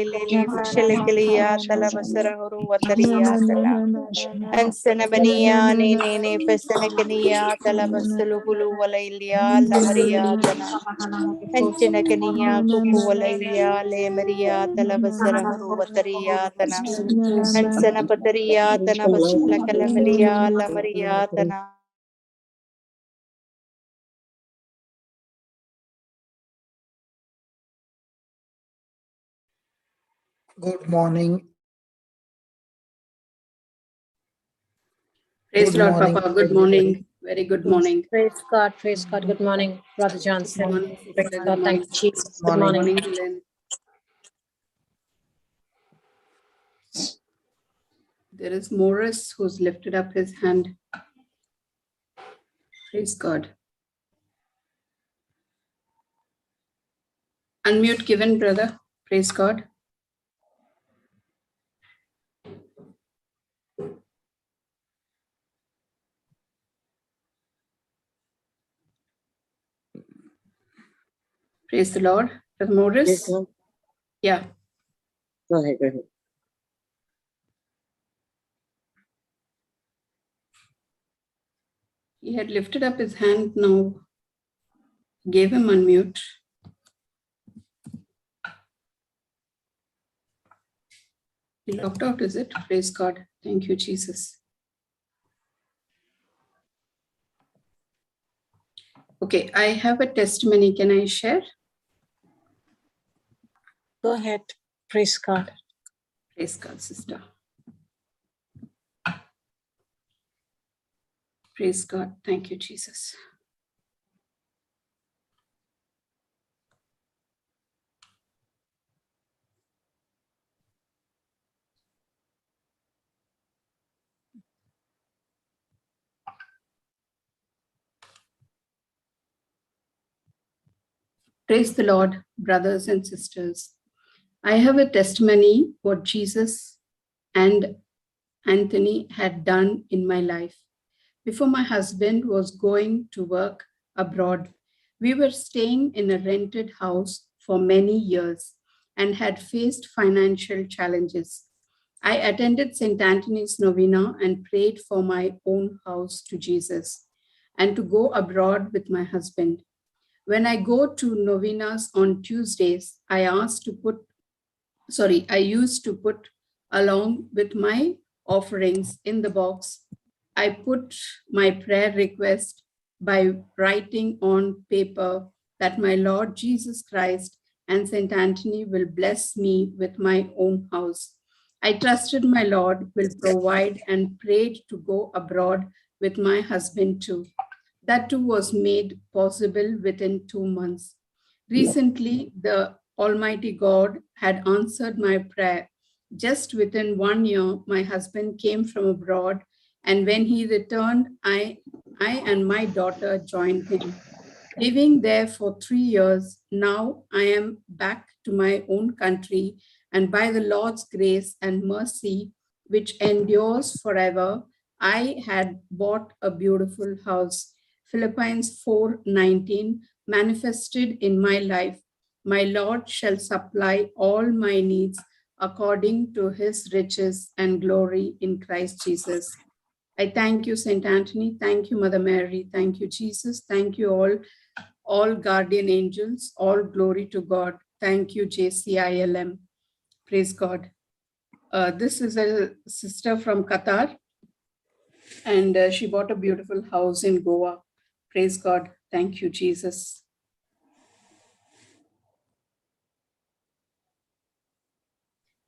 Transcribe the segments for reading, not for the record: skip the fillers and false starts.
Shilikalia Talabasara Huru Wataria Tala and Senabania Nene Pesenakania Talabasulu Walailia Lamaria Tana and Chinakania Kuku Walaia Le Maria Talabasara Huru Wataria Tana and Senapataria Tana Basula Calamaria La Maria Tana. Good morning. Praise Lord, Papa. Good morning. Very good morning. Praise God. Praise God. Good morning, Brother Johnson. Good morning, Praise sister. God. Thank you, Jesus. Good morning. Good morning, Lynn. There is Morris who's lifted up his hand. Praise God. Unmute given, brother. Praise God. Praise the Lord. Brother Morris. Yes, sir. Yeah. Go ahead. He had lifted up his hand now. Gave him unmute. He locked out, is it? Praise God. Thank you, Jesus. Okay, I have a testimony. Can I share? Go ahead. Praise God. Praise God, sister. Praise God. Thank you, Jesus. Praise the Lord, brothers and sisters. I have a testimony what Jesus and Anthony had done in my life. Before my husband was going to work abroad, we were staying in a rented house for many years and had faced financial challenges. I attended St. Anthony's Novena and prayed for my own house to Jesus and to go abroad with my husband. When I go to novenas on Tuesdays, I used to put along with my offerings in the box. I put my prayer request by writing on paper that my Lord Jesus Christ and St. Anthony will bless me with my own house. I trusted my Lord will provide and prayed to go abroad with my husband too. That too was made possible within 2 months. Recently, the Almighty God had answered my prayer. Just within 1 year, my husband came from abroad, and when he returned, I and my daughter joined him. Living there for 3 years, now I am back to my own country, and by the Lord's grace and mercy, which endures forever, I had bought a beautiful house. Philippians 4:19 manifested in my life. My Lord shall supply all my needs according to his riches and glory in Christ Jesus. I thank you, St. Anthony. Thank you, Mother Mary. Thank you, Jesus. Thank you all guardian angels. All glory to God. Thank you, JCILM. Praise God. This is a sister from Qatar, and she bought a beautiful house in Goa. Praise God. Thank you, Jesus.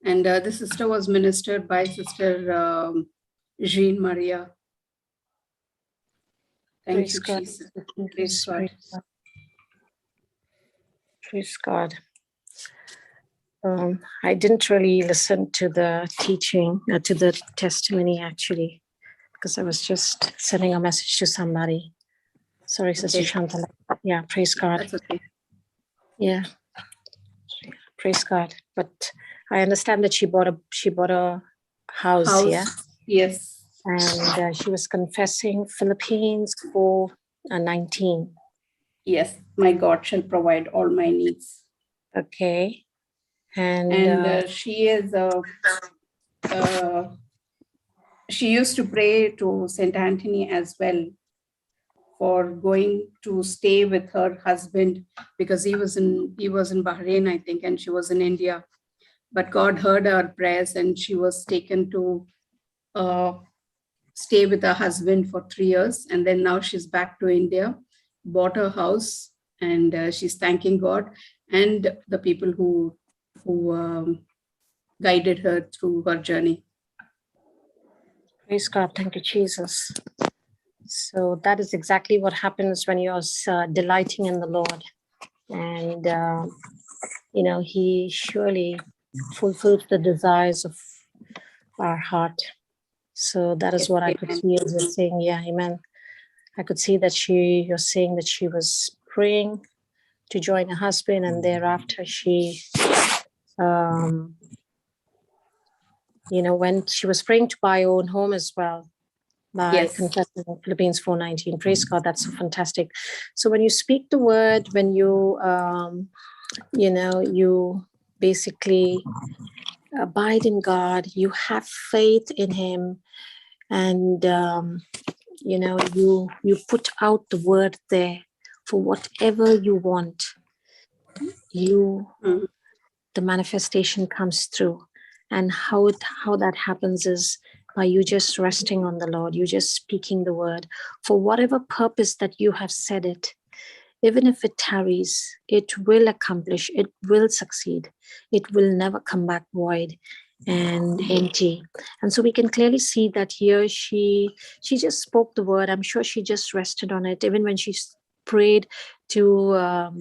And the sister was ministered by Sister Jean Maria. Thank you, God. Jesus. Praise God. Praise God. I didn't really listen to the teaching, to the testimony actually, because I was just sending a message to somebody. Sorry, Sister Shantala. Yeah, praise God. That's okay. Yeah, praise God. But I understand that she bought a house. Yeah. Yes. And she was confessing Philippines 4:19. Yes, my God shall provide all my needs. Okay. And she is she used to pray to Saint Anthony as well for going to stay with her husband, because he was in Bahrain, I think, and she was in India. But God heard her prayers, and she was taken to stay with her husband for 3 years, and then now she's back to India, bought her house, and she's thanking God and the people who guided her through her journey. praise God, thank you, Jesus. So that is exactly what happens when you're delighting in the Lord. And, he surely fulfills the desires of our heart. So that is what I could see as you're saying. Yeah, amen. I could see that you're saying that she was praying to join her husband, and thereafter she, when she was praying to buy her own home as well, by confessing Philippians 4:19. Praise God, that's so fantastic. So when you speak the word, when you, you basically abide in God, you have faith in Him, and you put out the word there for whatever you want. The manifestation comes through, and how that happens is by you just resting on the Lord, you just speaking the word for whatever purpose that you have said it. Even if it tarries, it will accomplish, it will succeed, it will never come back void and empty. And so we can clearly see that here she just spoke the word. I'm sure she just rested on it. Even when she prayed to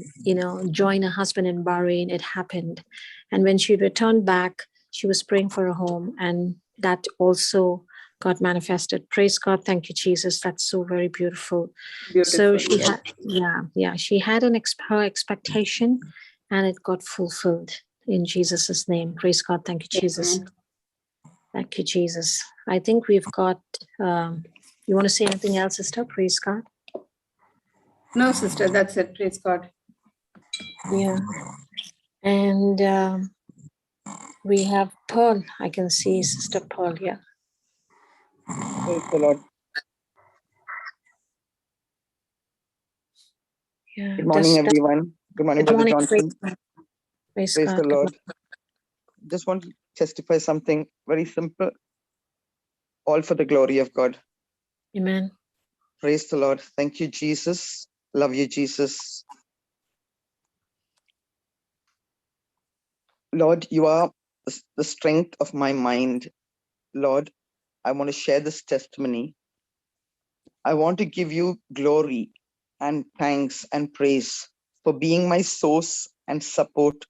join her husband in Bahrain, it happened. And when she returned back, she was praying for a home, and that also got manifested. Praise God. Thank you, Jesus. That's so very beautiful. So she had, she had her expectation, and it got fulfilled in Jesus's name. Praise God. Thank you, Jesus. Thank you, Jesus. I think we've got, you want to say anything else, sister? Praise God. No, sister, that's it. Praise God. Yeah. And we have Pearl. I can see Sister Pearl. Yeah. Praise the Lord. Yeah. Good morning, everyone. Good morning, Brother Johnson. Praise the Lord. Just want to testify something very simple. All for the glory of God. Amen. Praise the Lord. Thank you, Jesus. Love you, Jesus. Lord, you are the strength of my mind. Lord, I want to share this testimony. I want to give you glory and thanks and praise for being my source and support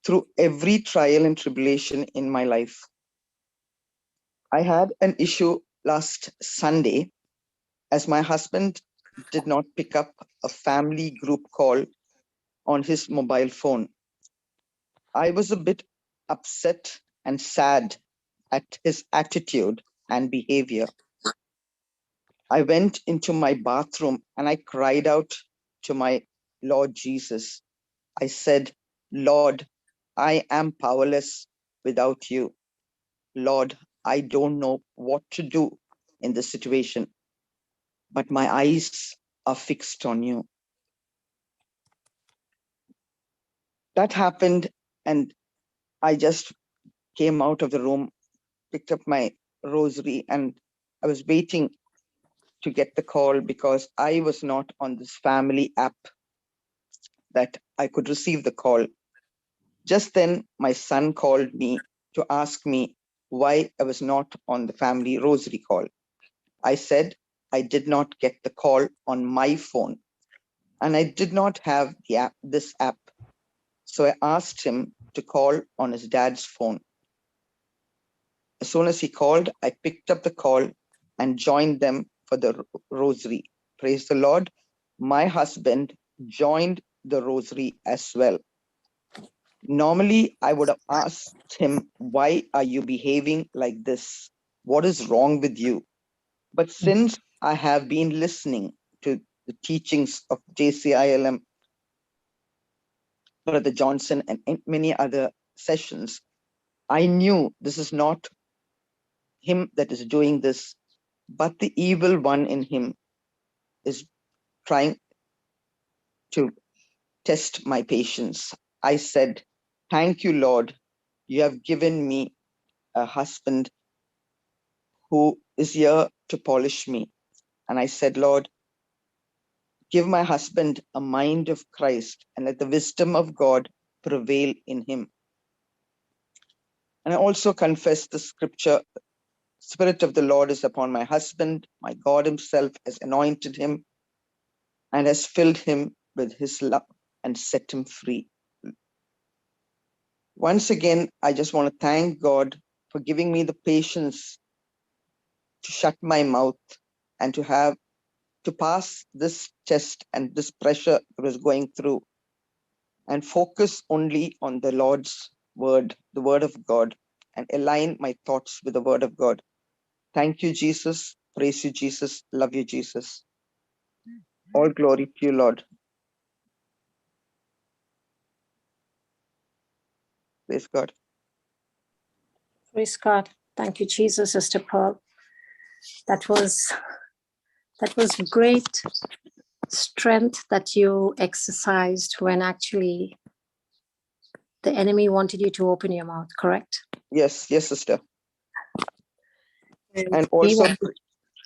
through every trial and tribulation in my life. I had an issue last Sunday as my husband did not pick up a family group call on his mobile phone. I was a bit upset and sad at his attitude and behavior. I went into my bathroom and I cried out to my Lord Jesus. I said, Lord, I am powerless without you. Lord, I don't know what to do in this situation, but my eyes are fixed on you. That happened, and I just came out of the room, picked up my rosary, and I was waiting to get the call because I was not on this family app that I could receive the call. Just then, my son called me to ask me why I was not on the family rosary call. I said I did not get the call on my phone, and I did not have this app. So I asked him to call on his dad's phone. As soon as he called, I picked up the call and joined them for the rosary. Praise the Lord. My husband joined the rosary as well. Normally, I would have asked him, why are you behaving like this? What is wrong with you? But since I have been listening to the teachings of JCILM, Brother Johnson and in many other sessions, I knew this is not him that is doing this, but the evil one in him is trying to test my patience. I said, thank you, Lord. You have given me a husband who is here to polish me. And I said, Lord, give my husband a mind of Christ and let the wisdom of God prevail in him. And I also confess the scripture, Spirit of the Lord is upon my husband. My God himself has anointed him and has filled him with his love and set him free. Once again, I just want to thank God for giving me the patience to shut my mouth and to pass this test and this pressure I was going through and focus only on the Lord's word, the word of God, and align my thoughts with the word of God. Thank you, Jesus. Praise you, Jesus. Love you, Jesus. All glory to you, Lord. Praise God. Praise God. Thank you, Jesus, Sister Pearl. That was great strength that you exercised when actually the enemy wanted you to open your mouth, correct? Yes, yes, sister. And we also, want-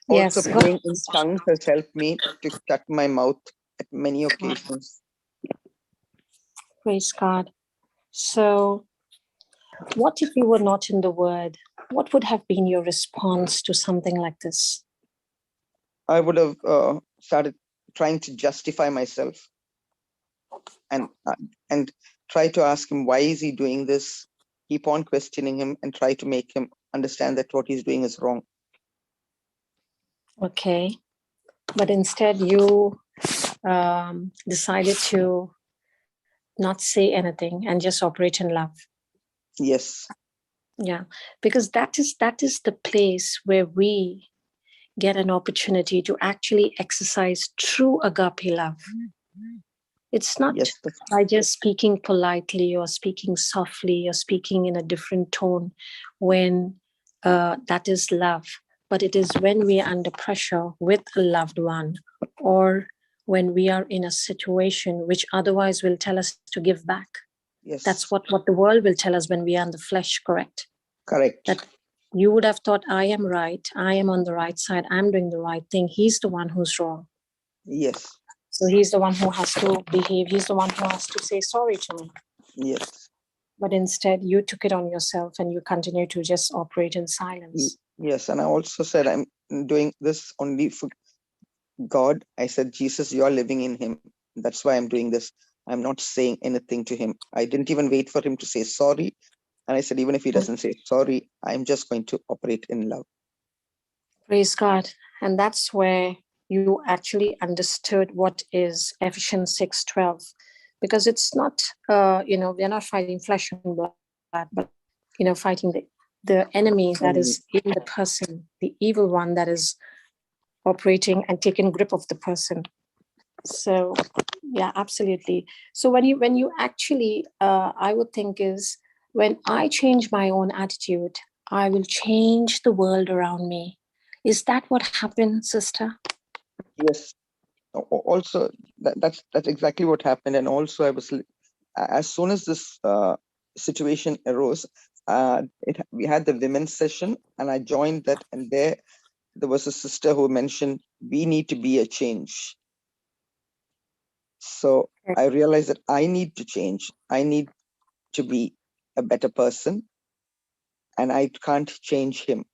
yes, go praying ahead. in tongues has helped me to shut my mouth at many occasions. Praise God. So, what if you were not in the word? What would have been your response to something like this? I would have started trying to justify myself and try to ask him, why is he doing this? Keep on questioning him and try to make him understand that what he's doing is wrong. Okay. But instead, you decided to not say anything and just operate in love. Yes. Yeah, because that is the place where we get an opportunity to actually exercise true agape love. It's not Yes. by just speaking politely or speaking softly or speaking in a different tone when that is love, but it is when we are under pressure with a loved one, or when we are in a situation which otherwise will tell us to give back. Yes. That's what the world will tell us when we are in the flesh, correct? Correct. That you would have thought, I am right, I am on the right side, I'm doing the right thing. He's the one who's wrong. Yes. So he's the one who has to behave. He's the one who has to say sorry to me. Yes. But instead, you took it on yourself and you continue to just operate in silence. Yes. And I also said, I'm doing this only for God. I said, Jesus, you're living in him. That's why I'm doing this. I'm not saying anything to him. I didn't even wait for him to say sorry. And I said, even if he doesn't say sorry, I'm just going to operate in love. Praise God. And that's where you actually understood what is Ephesians 6:12, because it's not, we're not fighting flesh and blood, but, fighting the enemy that is in the person, the evil one that is operating and taking grip of the person. So, yeah, absolutely. So when you actually, I would think is, when I change my own attitude, I will change the world around me. Is that what happened, sister? Yes. Also, that's exactly what happened. And also, I was, as soon as this situation arose, we had the women's session, and I joined that. And there was a sister who mentioned we need to be a change. So I realized that I need to change. I need to be a better person, and I can't change him.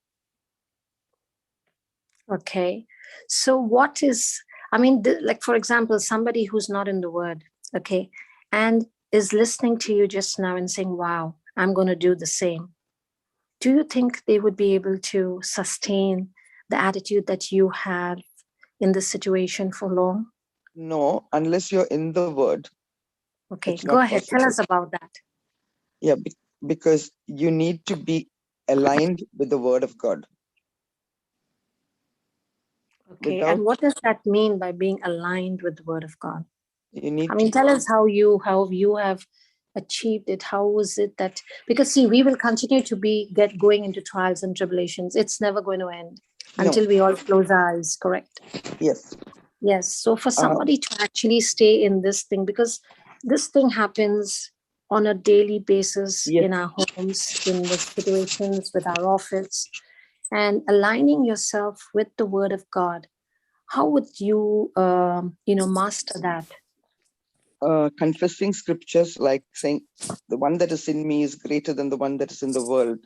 Okay. So what is, like, for example, somebody who's not in the word, okay, and is listening to you just now and saying, wow, I'm going to do the same. Do you think they would be able to sustain the attitude that you have in this situation for long? No, unless you're in the word. Okay, go ahead. Possible. Tell us about that. Yeah, because you need to be aligned with the word of God. Okay, and what does that mean by being aligned with the word of God? You need I mean, to, tell us how you have achieved it. How was it that, because see, we will continue to going into trials and tribulations. It's never going to end until we all close our eyes, correct? yes. Yes. So for somebody to actually stay in this thing, because this thing happens on a daily basis Yes. in our homes, in the situations with our office, and aligning yourself with the word of God, how would you, master that? Confessing scriptures, like saying the one that is in me is greater than the one that is in the world.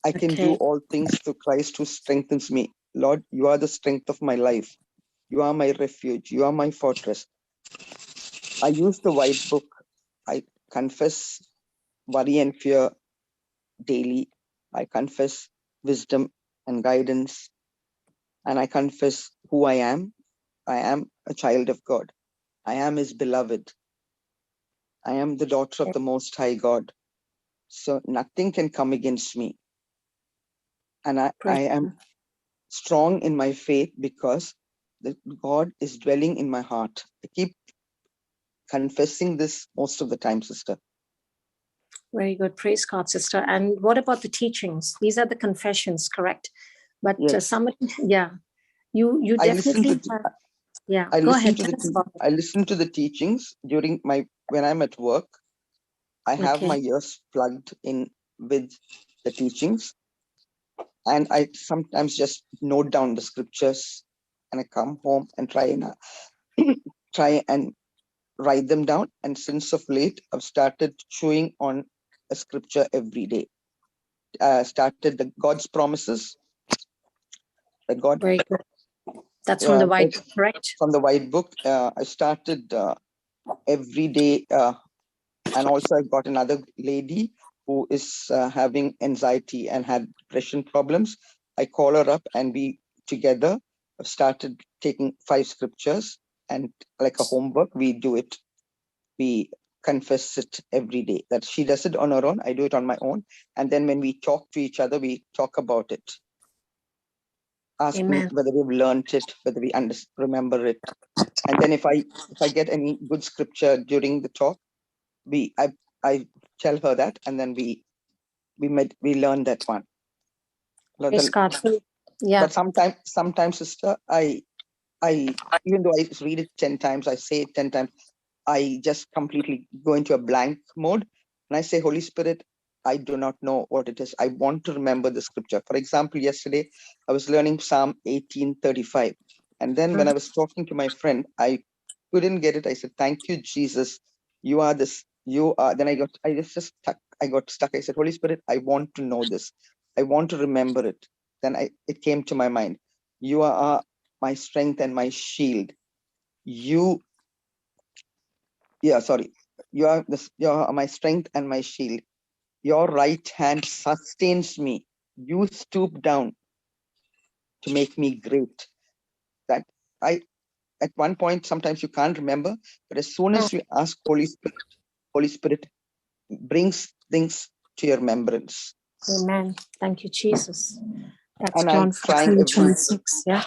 I can do all things through Christ who strengthens me. Lord, you are the strength of my life. You are my refuge. You are my fortress. I use the white book. I confess worry and fear daily. I confess wisdom and guidance. And I confess who I am. I am a child of God. I am his beloved. I am the daughter of the Most High God. So nothing can come against me. And I am strong in my faith because God is dwelling in my heart. I keep confessing this most of the time, sister. Very good. Praise God, sister. And what about the teachings? These are the confessions, correct? But Yes. somebody, you I listen definitely to have, yeah. I Go listen ahead. to Tell us about it. I listen to the teachings during when I'm at work. I have my ears plugged in with the teachings, and I sometimes just note down the scriptures, and I come home and try and write them down. And since of late, I've started chewing on a scripture every day. Started the God's promises. God. Very good. That's from the white book, correct? From the white book. I started every day, and also I've got another lady who is having anxiety and had depression problems. I call her up, and we together have started taking 5 scriptures, and like a homework, we do it. We confess it every day. That she does it on her own, I do it on my own. And then when we talk to each other, we talk about it. Asking whether we've learned it, whether we remember it. And then if I get any good scripture during the talk, I tell her that, and then we learn that one. Yeah. But sometimes, sister, I even though I read it 10 times, I say it 10 times, I just completely go into a blank mode, and I say, Holy Spirit, I do not know what it is. I want to remember the scripture. For example, yesterday I was learning Psalm 18:35, and then when I was talking to my friend, I couldn't get it. I said, thank you, Jesus. You are this. You are. Then I got stuck. I said, Holy Spirit, I want to know this. I want to remember it. Then it came to my mind. You are my strength and my shield. You are my strength and my shield. Your right hand sustains me. You stoop down to make me great. That at one point, sometimes you can't remember, but as soon as you ask Holy Spirit brings things to your remembrance. Amen. Thank you, Jesus. That's And John 14:26. Yeah.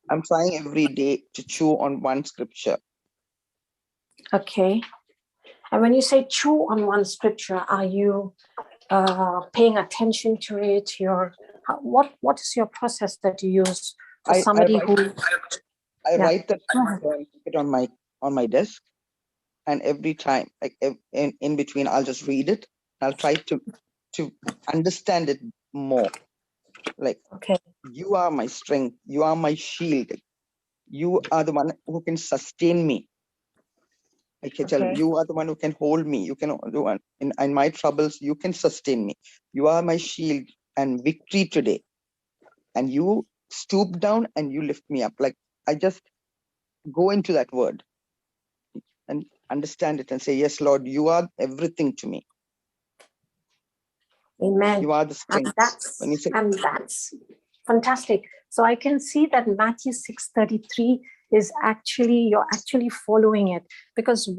I'm trying every day to chew on one scripture. Okay. And when you say chew on one scripture, are you paying attention to it? What is your process that you use for somebody I write that on my desk, and every time, like in between, I'll just read it. I'll try to understand it more. Like, you are my strength. You are my shield. You are the one who can sustain me. I can tell you are the one who can hold me. You can do one in my troubles. You can sustain me. You are my shield and victory today. And you stoop down and you lift me up. Like, I just go into that word and understand it and say, yes, Lord, you are everything to me. Amen. You are the strength. And that's fantastic. So I can see that Matthew 6:33 is you're actually following it, because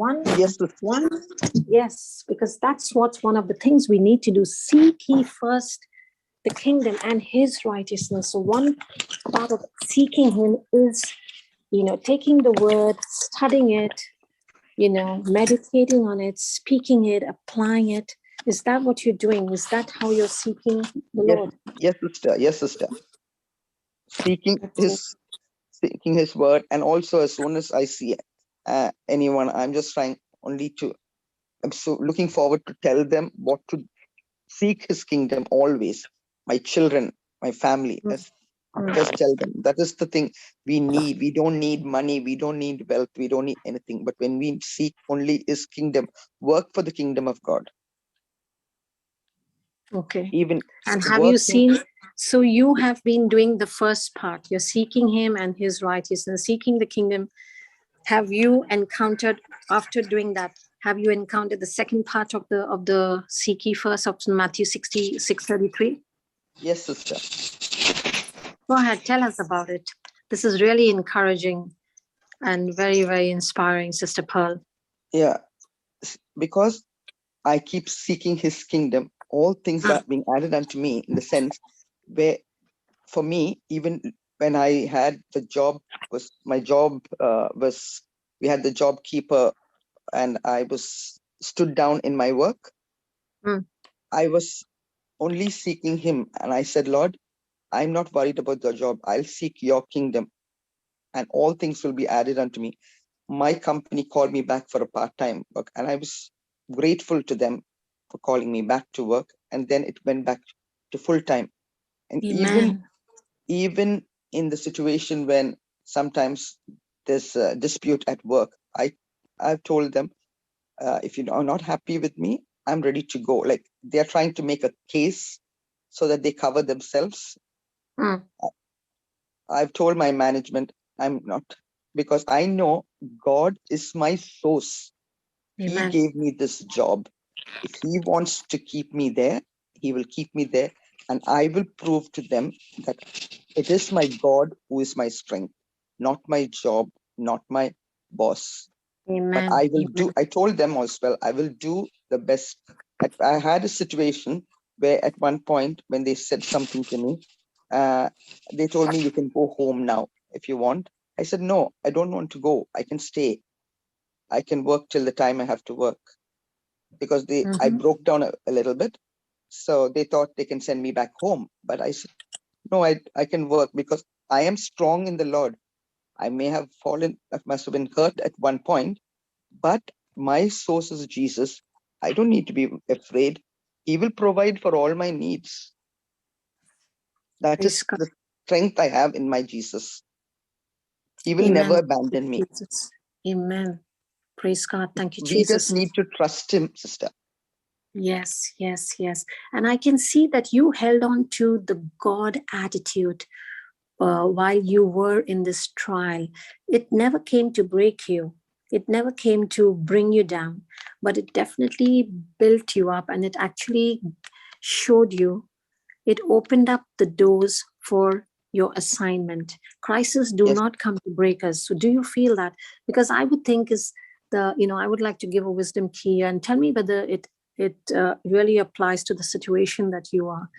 because that's what's one of the things we need to do. Seek ye first the kingdom and his righteousness. So one part of seeking him is taking the word, studying it, meditating on it, speaking it, applying it. Is that what you're doing? Is that how you're seeking the Lord? Yes, sister. Yes, sister. Seeking That's his word, and also as soon as I see anyone, I'm just trying only to. I'm so looking forward to tell them what to seek his kingdom always. My children, my family. Just tell them that is the thing we need. We don't need money. We don't need wealth. We don't need anything. But when we seek only his kingdom, work for the kingdom of God. Okay. Even And have you working, seen, so you have been doing the first part, you're seeking him and his righteousness, seeking the kingdom. Have you encountered, after doing that, have you encountered the second part of the seek ye first of Matthew 6:33? yes, sister. Go ahead, tell us about it. This is really encouraging and very, very inspiring, Sister Pearl. Yeah, because I keep seeking his kingdom, all things are being added unto me, in the sense where, for me, even when I had the job, we had the job keeper, and I was stood down in my work. I was only seeking him, and I said, Lord, I'm not worried about the job. I'll seek your kingdom, and all things will be added unto me. My company called me back for a part-time work, and I was grateful to them for calling me back to work. And then it went back to full-time. And Amen. even in the situation when sometimes there's a dispute at work, I've told them, if you are not happy with me, I'm ready to go. Like, they're trying to make a case so that they cover themselves. I've told my management, I'm not, because I know God is my source. Amen. He gave me this job. If he wants to keep me there, he will keep me there. And I will prove to them that it is my God who is my strength, not my job, not my boss. Amen. But I will Amen. I told them as well, I will do the best. I had a situation where at one point when they said something to me, they told me, you can go home now if you want. I said, no, I don't want to go. I can stay. I can work till the time I have to work, because I broke down a little bit. So they thought they can send me back home. But I said, no, I can work because I am strong in the Lord. I may have fallen, I must have been hurt at one point, but my source is Jesus. I don't need to be afraid. He will provide for all my needs. That Praise is God. the strength I have in my Jesus. He will Amen. never abandon me. Jesus. Amen. Praise God. Thank you, We Jesus. just need to trust him, sister. Yes, yes, yes. And I can see that you held on to the God attitude while you were in this trial. It never came to break you. It never came to bring you down, but it definitely built you up, and it actually showed you, it opened up the doors for your assignment. Crises do not come to break us. So do you feel that? Because I would think I would like to give a wisdom key and tell me whether it really applies to the situation that you are,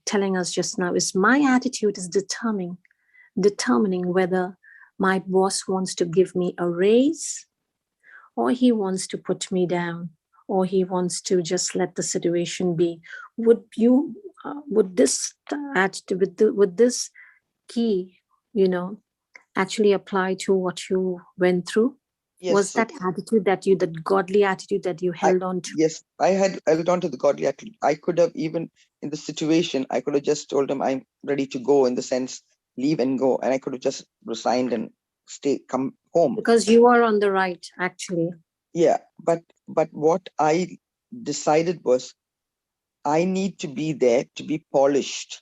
telling us just now. Is my attitude is determining whether my boss wants to give me a raise, or he wants to put me down, or he wants to just let the situation be. Would this key, actually apply to what you went through? Yes, was that attitude that godly attitude that you held on to? Yes, I held on to the godly attitude. I could have, even in the situation, I could have just told him I'm ready to go, in the sense, leave and go. And I could have just resigned and come home. Because you are on the right, actually. Yeah, but what I decided was, I need to be there to be polished.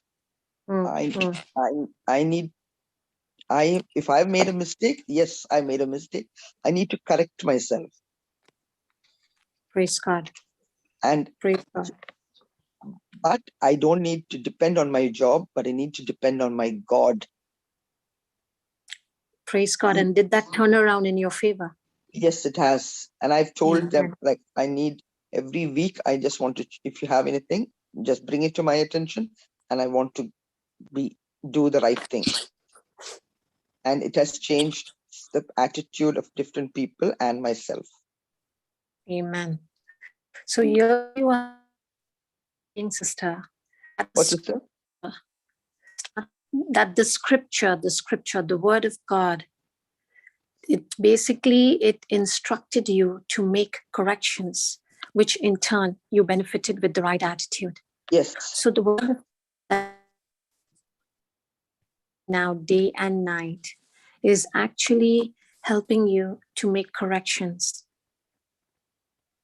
If I've made a mistake, yes, I made a mistake. I need to correct myself. Praise God. And praise God. But I don't need to depend on my job, but I need to depend on my God. Praise God. And did that turn around in your favor? Yes, it has. And I've told them, like, I need every week, I just want to, if you have anything, just bring it to my attention. And I want to do the right thing. and it has changed the attitude of different people and myself. Amen. So here you are, sister. What is it? That the scripture, the word of God, it instructed you to make corrections, which in turn you benefited with the right attitude. Yes. So the word of God now, day and night, is actually helping you to make corrections.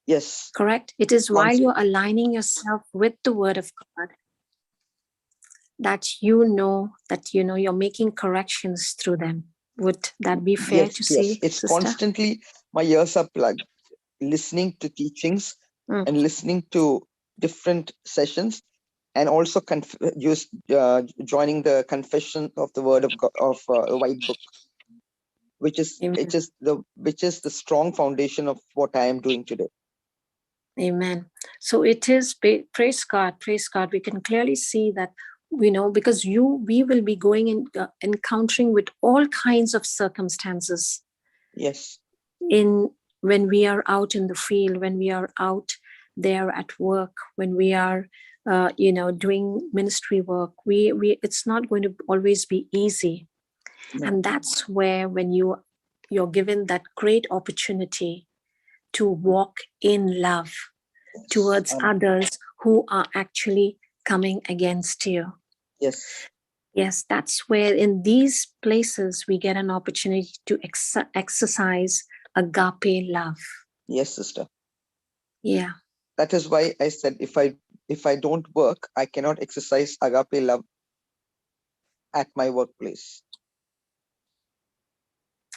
Yes. Correct? It is while you're aligning yourself with the word of God that you're making corrections through them. Would that be fair to say? Yes, it's sister? constantly, my ears are plugged, listening to teachings and listening to different sessions, and also joining the confession of the word of God, of the white book, which is the strong foundation of what I am doing today. Amen. So it is, praise God. We can clearly see that, because we will be going in, encountering with all kinds of circumstances. Yes. When we are out in the field, when we are out there at work, when we are, doing ministry work, it's not going to always be easy. No. And that's where, when you're given that great opportunity to walk in love towards others who are actually coming against you. Yes. Yes, that's where in these places we get an opportunity to exercise agape love. Yes, sister. Yeah. That is why I said, if I don't work, I cannot exercise agape love at my workplace.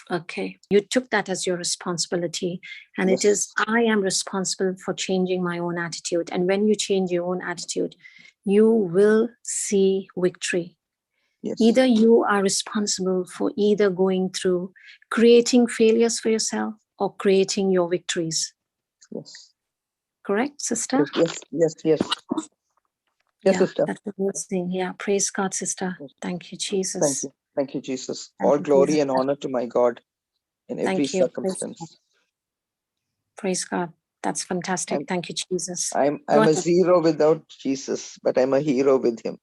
Okay. You took that as your responsibility. And Yes. It is, I am responsible for changing my own attitude. And when you change your own attitude, you will see victory. Yes. Either you are responsible for either going through creating failures for yourself or creating your victories. Yes. Correct, sister? Yes. Yeah, Sister. that's amazing. Yeah, praise God, sister. Thank you, Jesus. Thank you, Jesus. Thank All you, glory Jesus. and honor to my God in every Thank you. circumstance. Praise God. That's fantastic. Thank you, Jesus. I'm a zero without Jesus, but I'm a hero with him.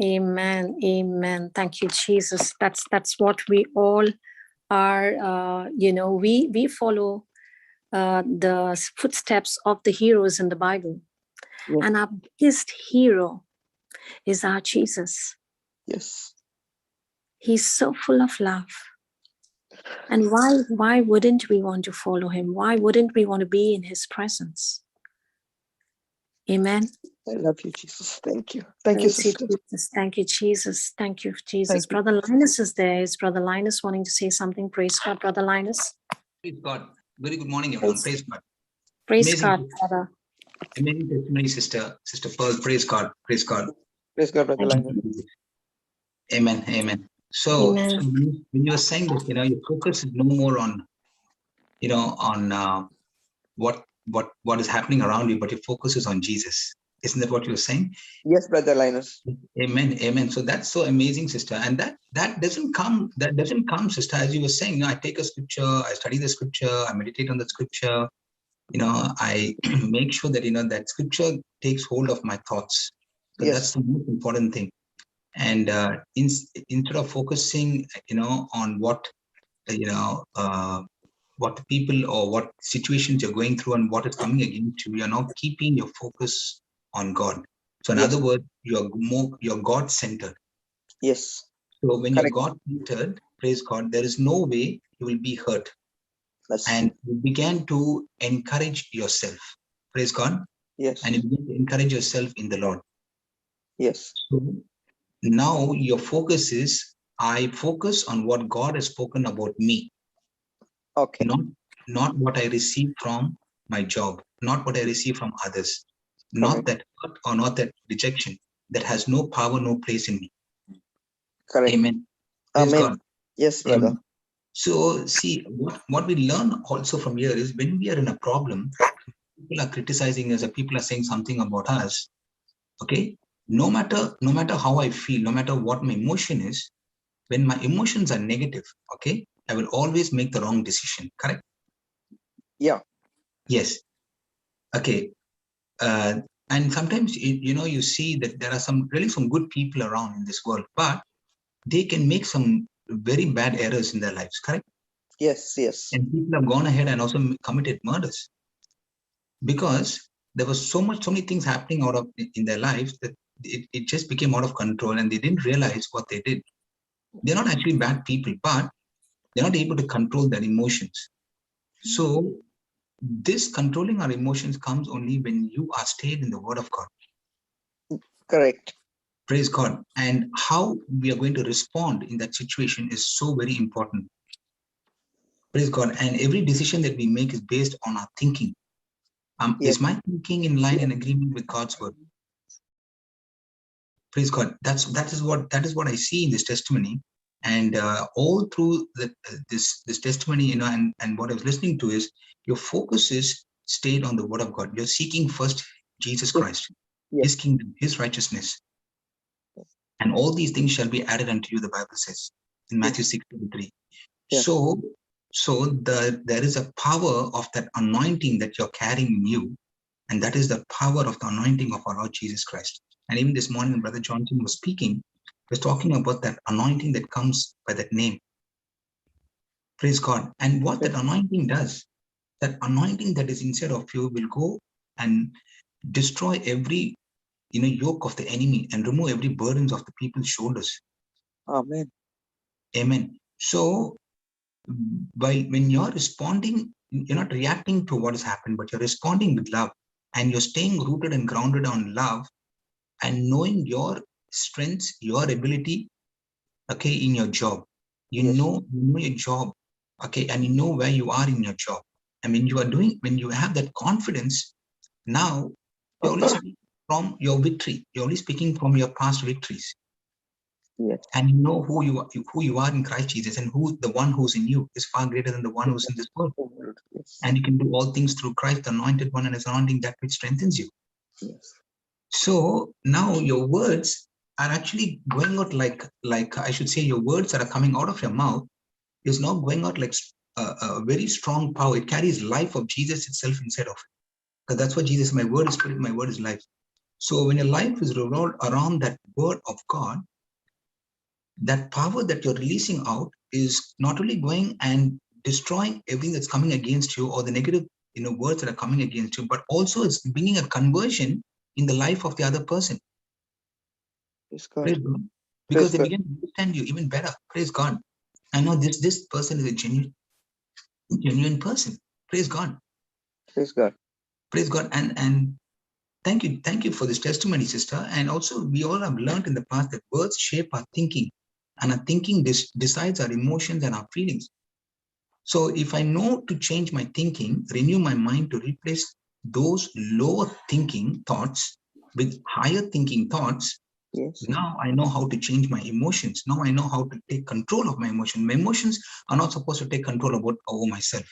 Amen. Amen. Thank you, Jesus. That's what we all are. We follow the footsteps of the heroes in the Bible. Yes. And our biggest hero is our Jesus. Yes. He's so full of love. And why wouldn't we want to follow him? Why wouldn't we want to be in his presence? Amen. I love you, Jesus. Thank you. Thank you, sister. Jesus. Thank you, Jesus. Thank you, Jesus. Thank you. Brother Linus is there. Is Brother Linus wanting to say something? Praise God, Brother Linus. Praise God. Very good morning, everyone. Praise God. Praise Amazing, God, brother. Amazing testimony, Sister Pearl. Praise God. Praise God. Praise God, Brother Linus. Amen. Amen. So when you were saying that, your focus is no more on, what is happening around you, but your focus is on Jesus. Isn't that what you were saying? Yes, Brother Linus. Amen. Amen. So that's so amazing, sister. And that doesn't come, sister, as you were saying. I take a scripture, I study the scripture, I meditate on the scripture. I make sure that, that scripture takes hold of my thoughts. So Yes. That's the most important thing. And instead of focusing, on what the people or what situations you're going through and what is coming against you, you're now keeping your focus on God. So in other words, you're God-centered. Yes. So when you're God-centered, praise God, there is no way you will be hurt. Yes. And you began to encourage yourself. Praise God. Yes. And you begin to encourage yourself in the Lord. Yes. So now your focus is, I focus on what God has spoken about me. Okay. Not what I receive from my job, not what I receive from others, not that hurt or not that rejection that has no power, no place in me. Correct. Amen. Praise Amen. God. Yes, brother. Amen. So see, what we learn also from here is, when we are in a problem, people are criticizing us or people are saying something about us, okay, no matter how I feel, no matter what my emotion is, when my emotions are negative, okay, I will always make the wrong decision, correct? Yeah. Yes. Okay. And sometimes, you see that there are some good people around in this world, but they can make some very bad errors in their lives, correct? Yes, yes. And people have gone ahead and also committed murders because there was so many things happening in their lives that it just became out of control, and they didn't realize what they did. They're not actually bad people, but they're not able to control their emotions. So this controlling our emotions comes only when you are stayed in the Word of God. Correct. Praise God. And how we are going to respond in that situation is so very important. Praise God. And every decision that we make is based on our thinking. Yes. Is my thinking in line and agreement with God's word? Praise God. That is what I see in this testimony. And all through this testimony, and what I was listening to is your focus is stayed on the Word of God. You're seeking first Jesus Christ, Yes. His kingdom, His righteousness, and all these things shall be added unto you. The Bible says in Matthew 6:23. Yes. So there is a power of that anointing that you're carrying in you, and that is the power of the anointing of our Lord Jesus Christ. And even this morning, Brother Johnson was speaking, was talking about that anointing that comes by that name. Praise God. And what that anointing does, that anointing that is inside of you will go and destroy every yoke of the enemy and remove every burdens of the people's shoulders. Amen. Amen. So when you're responding, you're not reacting to what has happened, but you're responding with love, and you're staying rooted and grounded on love and knowing your strengths, your ability, okay, in your job. You know your job, okay, and you know where you are in your job. And when you have that confidence, now you're only speaking from your victory. You're only speaking from your past victories. Yes. And you know who you are in Christ Jesus, and who the one who's in you is far greater than the one who's in this world. Yes. And you can do all things through Christ, the anointed one, and his anointing that which strengthens you. Yes. So now your words are actually going out like I should say, your words that are coming out of your mouth is not going out like a very strong power. It carries life of Jesus itself inside of it. Because that's what Jesus, my word is spirit, my word is life. So when your life is revolved around that word of God, that power that you're releasing out is not only going and destroying everything that's coming against you, or the negative words that are coming against you, but also it's bringing a conversion in the life of the other person. Praise God. Praise God. Because they begin to understand you even better. Praise God. I know this person is a genuine person. Praise God. Praise God. Praise God. And thank you for this testimony, sister. And also we all have learned in the past that words shape our thinking, and our thinking decides our emotions and our feelings. So if I know to change my thinking, renew my mind to replace those lower thinking thoughts with higher thinking thoughts, yes. Now I know how to change my emotions. Now I know how to take control of my emotions. My emotions are not supposed to take control over myself.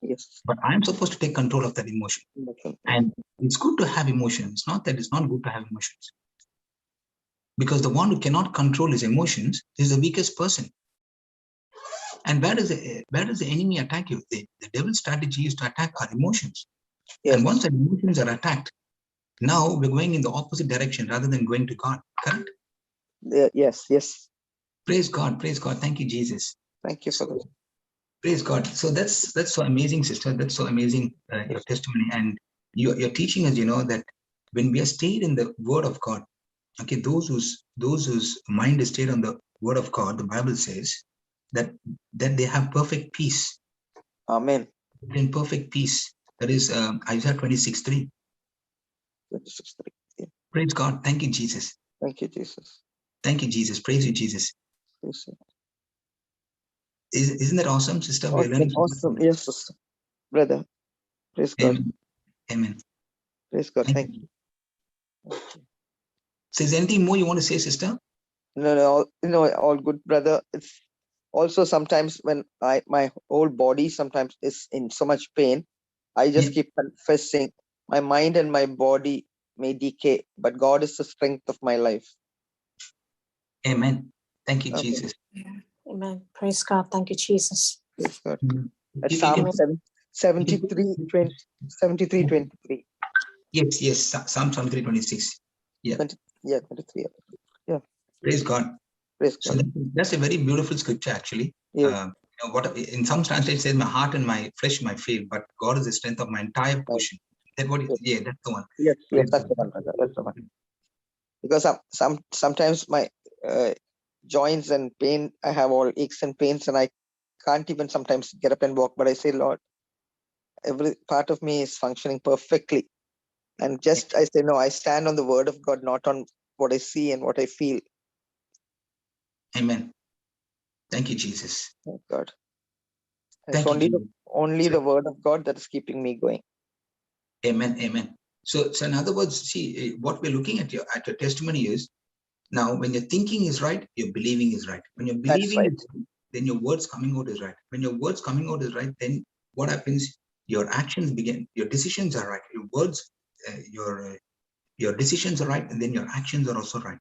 Yes. But I'm supposed to take control of that emotion. And it's good to have emotions. It's not that it's not good to have emotions. Because the one who cannot control his emotions is the weakest person. And where does the enemy attack you? The devil's strategy is to attack our emotions. Yes. And once our emotions are attacked, now we're going in the opposite direction rather than going to God. Correct? Yes. Praise God. Praise God. Thank you, Jesus. Thank you for that. Praise God. So that's so amazing, sister. That's so amazing, your testimony. And you're teaching us, that when we are stayed in the Word of God, okay, those whose mind is stayed on the Word of God, the Bible says that they have perfect peace. Amen. In perfect peace. That is Isaiah 26:3. 26:3. Yeah. Praise God. Thank you, Jesus. Thank you, Jesus. Thank you, Jesus. Praise you, Jesus. Praise you. Isn't that awesome, sister? Awesome, We are learning. awesome. Yes, sister. Brother. Praise God. Amen. Amen. Praise God. Thank you. So is there anything more you want to say, sister? No, all good, brother. It's also sometimes when my whole body sometimes is in so much pain, I just keep confessing, my mind and my body may decay, but God is the strength of my life. Amen. Thank you, Okay. Jesus. Amen. Praise God. Thank you, Jesus. Praise God. Mm. At You Psalm can- 73, 23. Yes, Psalm 23:26. Yeah, 23. praise God. Praise So God. that's a very beautiful scripture, actually. Yes. What in some translations says, "My heart and my flesh might fail, but God is the strength of my entire portion." That what? Yes. Yeah, that's the one. Yes, Praise that's God. the one, brother. That's the one. Because sometimes my joints and pain, I have all aches and pains, and I can't even sometimes get up and walk. But I say, Lord, every part of me is functioning perfectly. And just I say, no, I stand on the word of God, not on what I see and what I feel. Amen. Thank you, Jesus. Thank God. It's Thank you, only Jesus. only the word of God that is keeping me going. Amen. Amen. So in other words, see what we're looking at your testimony is now when your thinking is right, your believing is right. When you're That's believing, right. is right, then your words coming out is right. When your words coming out is right, then what happens? Your actions begin. Your decisions are right. Your words, your decisions are right, and then your actions are also right.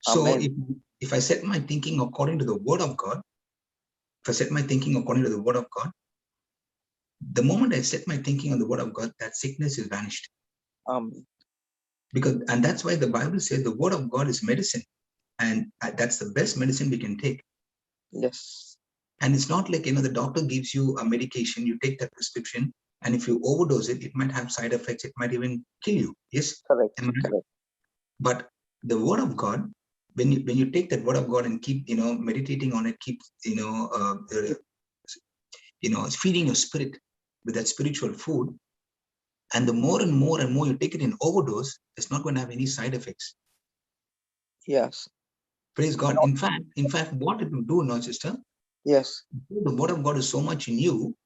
So Amen. if I set my thinking according to the word of God, the moment I set my thinking on the word of God, that sickness is vanished. And that's why the Bible says the word of God is medicine, and that's the best medicine we can take. Yes. And it's not like, the doctor gives you a medication, you take that prescription, and if you overdose it, it might have side effects, it might even kill you. Yes. Correct. Correct. But the word of God, when you take that word of God and keep meditating on it, keep feeding your spirit with that spiritual food, and the more and more you take it in overdose, it's not going to have any side effects. Yes. Praise God. In fact, what it will do now, sister? Yes. The word of God is so much in you,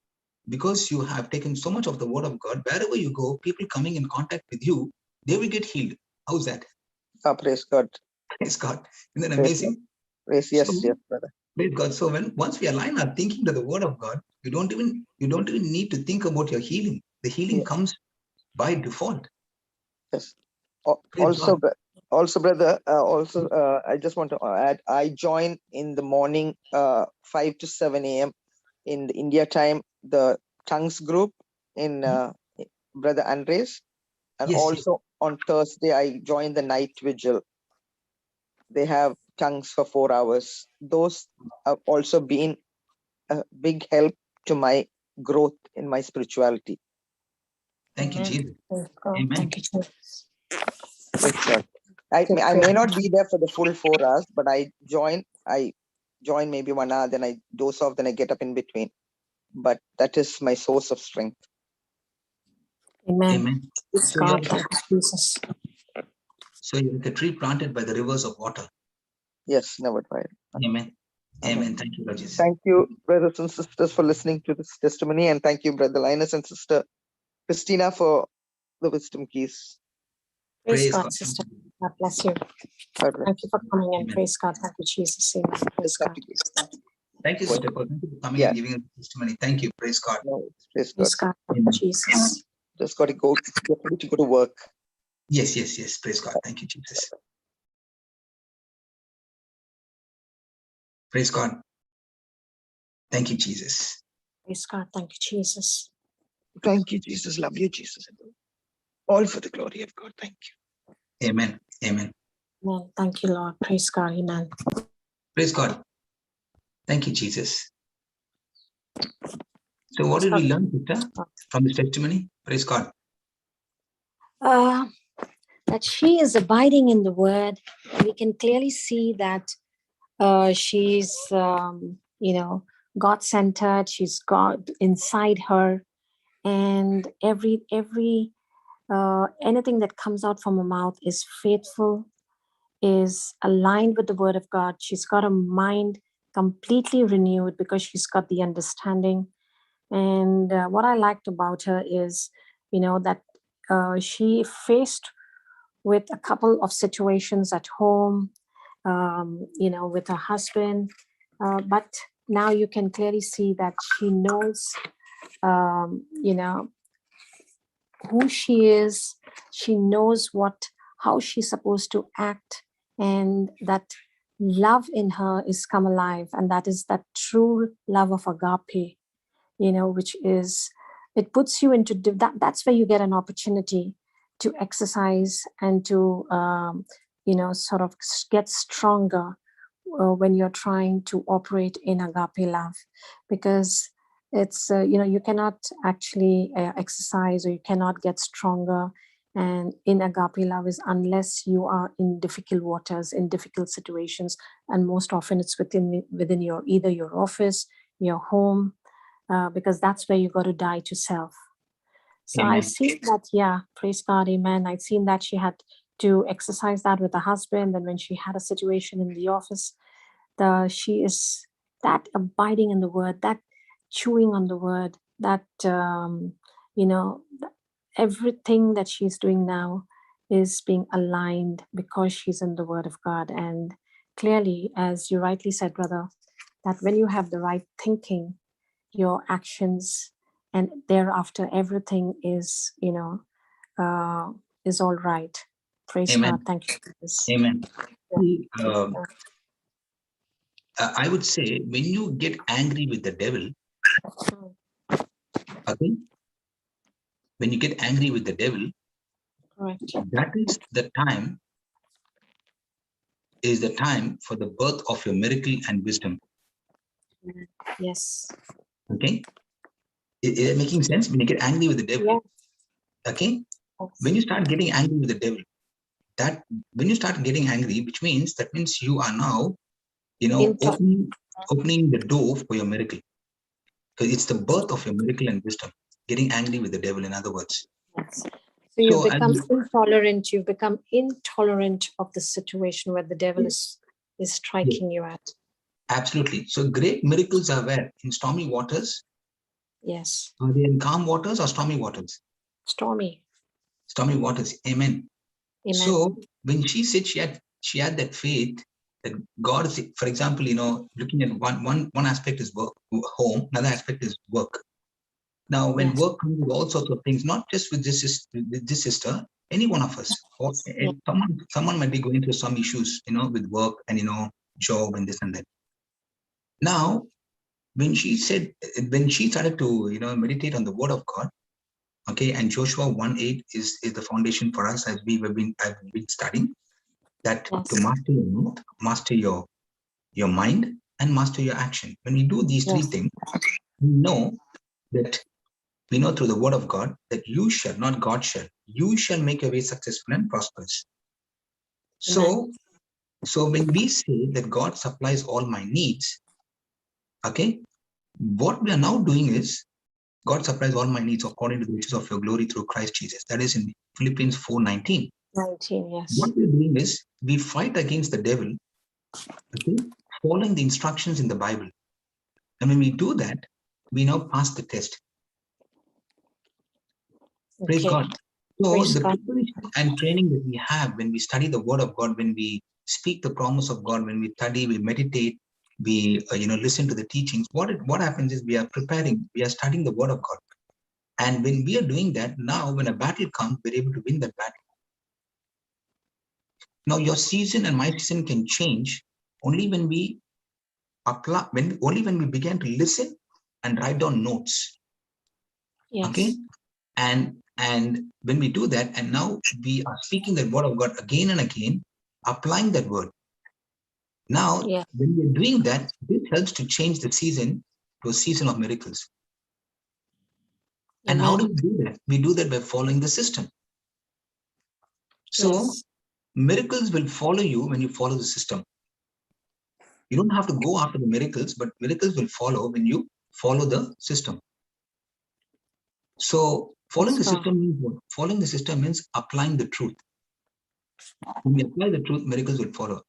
because you have taken so much of the word of God. Wherever you go, people coming in contact with you, they will get healed. How's that? Praise God. Praise God. Isn't that amazing? Praise, yes, yes, brother. Praise God. So once we align our thinking to the word of God, you don't even need to think about your healing. The healing comes by default. Yes. Also, brother, I just want to add, I join in the morning 5 to 7 a.m. in the India time, the tongues group in Brother Andres. And also on Thursday, I join the night vigil. They have tongues for 4 hours. Those have also been a big help to my growth in my spirituality. Thank you, Jesus. Amen. Thank you, Jesus. I may not be there for the full 4 hours, but I join maybe 1 hour, then I doze off, then I get up in between. But that is my source of strength. Amen. Amen. So God, thank you, Jesus. So you're like a tree planted by the rivers of water. Yes, never tried. Amen. Amen. Thank you, Lord Jesus. Thank you, brothers and sisters, for listening to this testimony. And thank you, Brother Linus and Sister Christina, for the wisdom keys. Praise God, sister. God bless you. Thank you for coming in. Amen. Praise God. Thank you, Jesus. Amen. Praise God. Thank you, Sister Paul. Thank you for coming and giving us testimony. Thank you. Praise God. Praise God. Thank you, Jesus. Just got to go. Get ready to go to work. Yes. Praise God. Thank you, Jesus. Praise God. Thank you, Jesus. Praise God. Thank you, Jesus. Thank you, Jesus. Love you, Jesus. All for the glory of God. Thank you. Amen. Amen. Amen. Thank you, Lord. Praise God. Amen. Praise God. Thank you, Jesus. So what did we learn, Sister, from this testimony? Praise God. That she is abiding in the word. We can clearly see that she's, God-centered. She's God inside her. And anything that comes out from her mouth is faithful, is aligned with the word of God. She's got a mind completely renewed because she's got the understanding. And what I liked about her is, that she faced with a couple of situations at home, with her husband. But now you can clearly see that she knows, who she is. She knows how she's supposed to act, and that love in her is come alive, and that is that true love of agape, which is, it puts you into that's where you get an opportunity to exercise and to sort of get stronger when you're trying to operate in agape love, because it's you cannot actually exercise, or you cannot get stronger and in agape love is unless you are in difficult waters, in difficult situations, and most often it's within your either your office, your home, because that's where you got to die to self. So Amen. I see that, praise God, amen. I've seen that she had to exercise that with her husband, and when she had a situation in the office, she is that abiding in the word, that chewing on the word, that everything that she's doing now is being aligned because she's in the word of God. And clearly, as you rightly said, brother, that when you have the right thinking, your actions, and thereafter everything is is all right. Praise Amen. God. Thank you for this. Amen. Yeah. I would say when you get angry with the devil, okay, when you get angry with the devil, Correct. that is the time for the birth of your miracle and wisdom. Yes. Okay, is making sense? When you get angry with the devil, Yeah. okay, Yes. when you start getting angry with the devil, when you start getting angry, which means you are now, opening the door for your miracle, because it's the birth of your miracle and wisdom. Getting angry with the devil, in other words. Yes. So you become intolerant. You become intolerant of the situation where the devil is striking you at. Absolutely. So great miracles are where? In stormy waters. Yes. Are they in calm waters or stormy waters? Stormy. Stormy waters. Amen. Amen. So when she said she had that faith that God is, for example, looking at one aspect is work, home, another aspect is work. Now, when work comes with all sorts of things, not just with this sister, any one of us, or someone might be going through some issues, with work and job and this and that. Now, when she started to meditate on the word of God, okay, and Joshua 1:8 is the foundation for us, as I've been studying that to master your mouth, master your mind, and master your action. When we do these three things, we know through the word of God that you shall, not God shall, you shall make your way successful and prosperous. So when we say that God supplies all my needs, okay, what we are now doing is God supplies all my needs according to the riches of your glory through Christ Jesus. That is in Philippians 4:19. 19, yes. What we're doing is we fight against the devil, okay, following the instructions in the Bible. And when we do that, we now pass the test. Praise God. So the preparation and training that we have when we study the word of God, when we speak the promise of God, when we study, we meditate, we listen to the teachings, what happens is we are studying the word of God. And when we are doing that, now when a battle comes, we're able to win that battle. Now your season and my season can change only when we apply, only when we begin to listen and write down notes. Yes. Okay. And when we do that, and now we are speaking the word of God again and again, applying that word. Now, when we're doing that, this helps to change the season to a season of miracles. And how do we do that? We do that by following the system. So miracles will follow you when you follow the system. You don't have to go after the miracles, but miracles will follow when you follow the system. So following the system means what? Following the system means applying the truth. When we apply the truth, miracles will follow.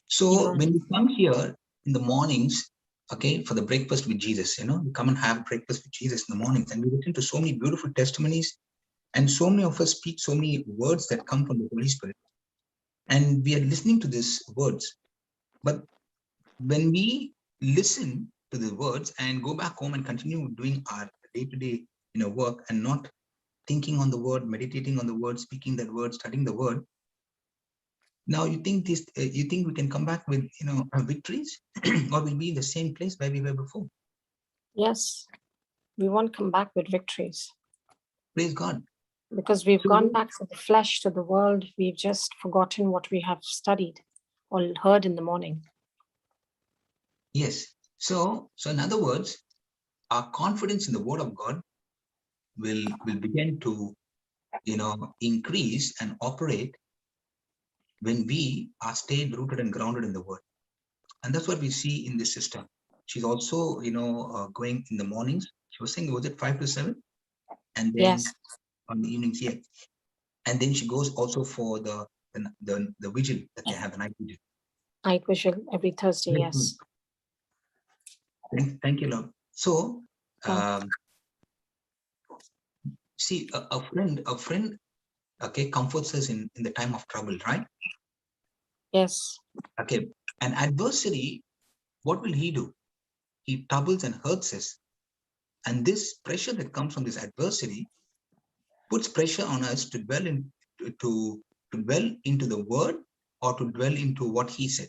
So when we come here in the mornings, okay, for the breakfast with Jesus, we come and have breakfast with Jesus in the mornings, and we listen to so many beautiful testimonies, and so many of us speak so many words that come from the Holy Spirit, and we are listening to these words. But when we listen to the words and go back home and continue doing our day-to-day work and not thinking on the word, meditating on the word, speaking that word, studying the word, Now you think this? You think we can come back with victories, or we'll be in the same place where we were before? Yes, we won't come back with victories Praise God. because we've So gone back to the flesh, to the world. We've just forgotten what we have studied or heard in the morning. yes. So in other words, our confidence in the Word of God will begin to increase and operate when we are stayed rooted and grounded in the Word. And that's what we see in this sister. She's also going in the mornings. She was saying, was it 5 to 7? And then Yes, on the evenings, yeah. And then she goes also for the vigil that they have, the night vigil. night visual every Thursday. Yes. Thank you, Lord. So see, a friend okay, comforts us in the time of trouble, right? Yes. Okay. An adversary, what will he do? He troubles and hurts us. And this pressure that comes from this adversary puts pressure on us to dwell into the Word, or to dwell into what he said.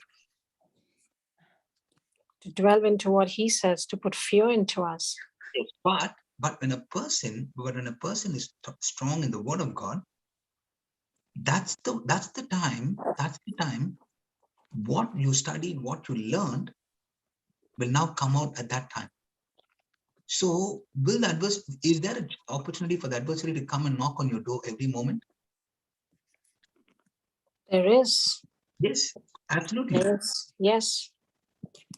To dwell into what he says, to put fear into us. But when a person is strong in the Word of God, that's the time what you studied, what you learned will now come out at that time. So is there an opportunity for the adversary to come and knock on your door every moment? There is. Yes, absolutely. There is. Yes.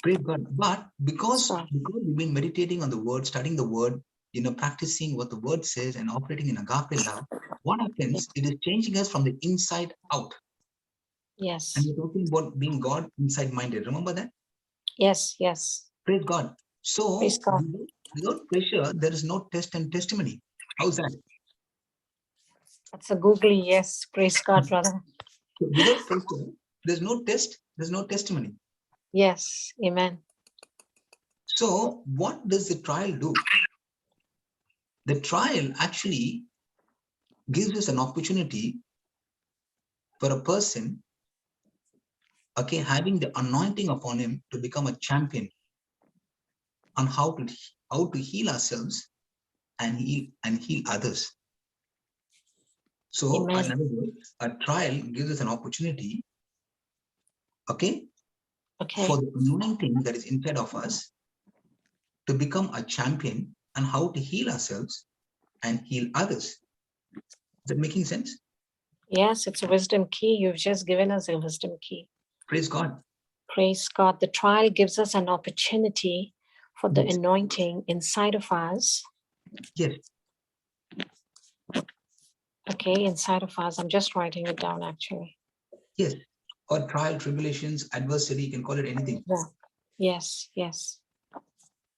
Praise God. But because we've been meditating on the Word, studying the Word, practicing what the Word says and operating in agape love, what happens? It is changing us from the inside out. Yes. And we're talking about being God inside minded. Remember that? Yes. Yes. Praise God. So Praise God. without pressure, there is no test and testimony. How's that? That's a googly yes. Praise God, brother. So without pressure, there's no test, there's no testimony. Yes. Amen. So what does the trial do? The trial actually gives us an opportunity for a person, okay, having the anointing upon him to become a champion on how to heal ourselves and heal others. So Amen. in other words, a trial gives us an opportunity, okay, for the anointing that is inside of us to become a champion and how to heal ourselves and heal others. Is that making sense? Yes, it's a wisdom key. You've just given us a wisdom key. Praise God. Praise God. The trial gives us an opportunity for the Yes. anointing inside of us. Yes. Okay, inside of us. I'm just writing it down actually. Yes. Or trial, tribulations, adversity, you can call it anything. Yeah. Yes, yes.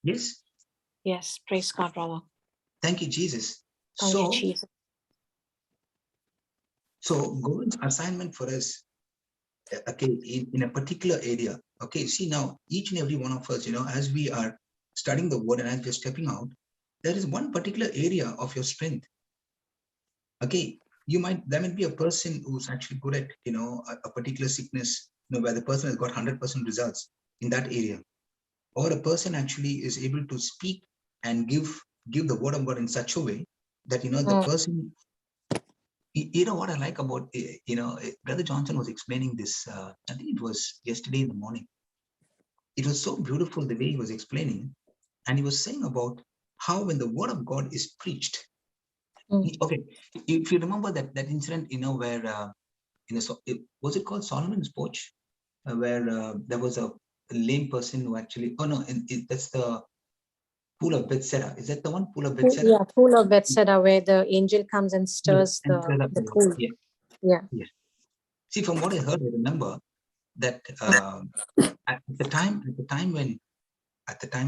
Yes. Yes. Praise God, brother. Thank you, Jesus. Thank you, Jesus. So God's assignment for us, okay, in a particular area. Okay, see now, each and every one of us, as we are studying the Word and as we're stepping out, there is one particular area of your strength. Okay, there might be a person who's actually good at, a particular sickness, where the person has got 100% results in that area. Or a person actually is able to speak and give the Word of God in such a way that, the person, what I like about, Brother Johnson was explaining this, I think it was yesterday in the morning. It was so beautiful the way he was explaining. And he was saying about how when the Word of God is preached, okay, if you remember that incident, where, was it called Solomon's Porch? Where there was a lame person who actually, that's the Pool of Bethesda. Is that the one? Pool of Bethesda? Yeah, Pool of Bethesda, where the angel comes and stirs the pool. Yeah. Yeah. Yes. See, from what I heard, I remember that at the time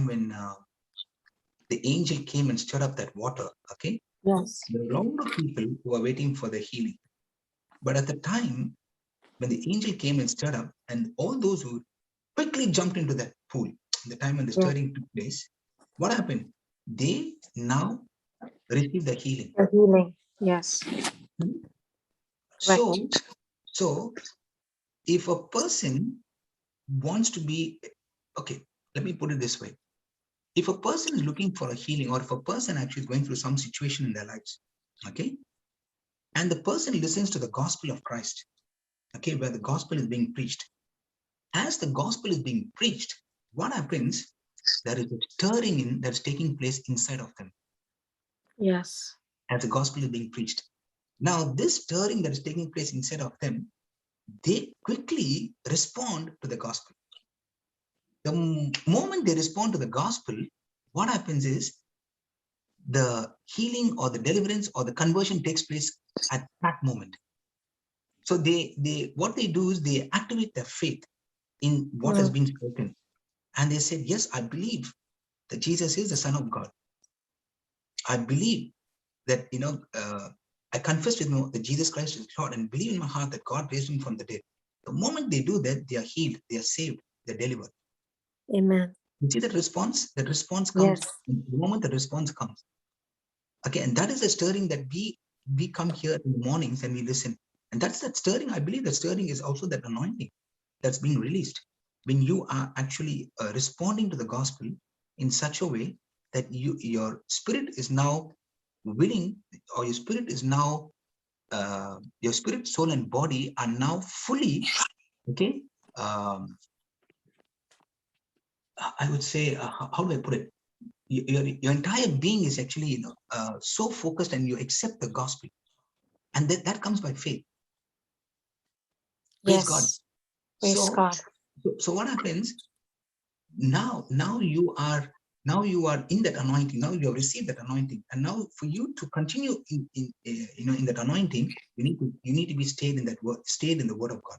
when the angel came and stirred up that water, okay? Yes. There were a lot of people who were waiting for the healing. But at the time when the angel came and stirred up, and all those who quickly jumped into that pool, the time when the stirring took place, what happened? They now received the healing. The healing. Yes. So if a person wants to be, okay, let me put it this way. If a person is looking for a healing, or if a person actually is going through some situation in their lives, okay, and the person listens to the gospel of Christ, okay, where the gospel is being preached. As the gospel is being preached, what happens? There is a stirring in that's taking place inside of them. Yes. As the gospel is being preached. Now, this stirring that is taking place inside of them, they quickly respond to the gospel. The moment they respond to the gospel, what happens is the healing or the deliverance or the conversion takes place at that moment. So what they do is they activate their faith in what has been spoken. And they said, yes, I believe that Jesus is the Son of God. I believe that, I confess with me that Jesus Christ is Lord, and believe in my heart that God raised him from the dead. The moment they do that, they are healed, they are saved, they're delivered. Amen. You see that response? That response comes the moment the response comes. Okay, and that is a stirring that we come here in the mornings and we listen. And that's that stirring. I believe that stirring is also that anointing that's being released when you are actually responding to the gospel in such a way that your spirit is now willing, or your spirit is now, your spirit, soul, and body are now fully, okay, I would say, how do I put it? Your entire being is actually, so focused, and you accept the gospel, and that comes by faith. Praise God. Praise God. So what happens now? Now you are in that anointing. Now you have received that anointing, and now for you to continue in that anointing, you need to be stayed in that word, stayed in the word of God.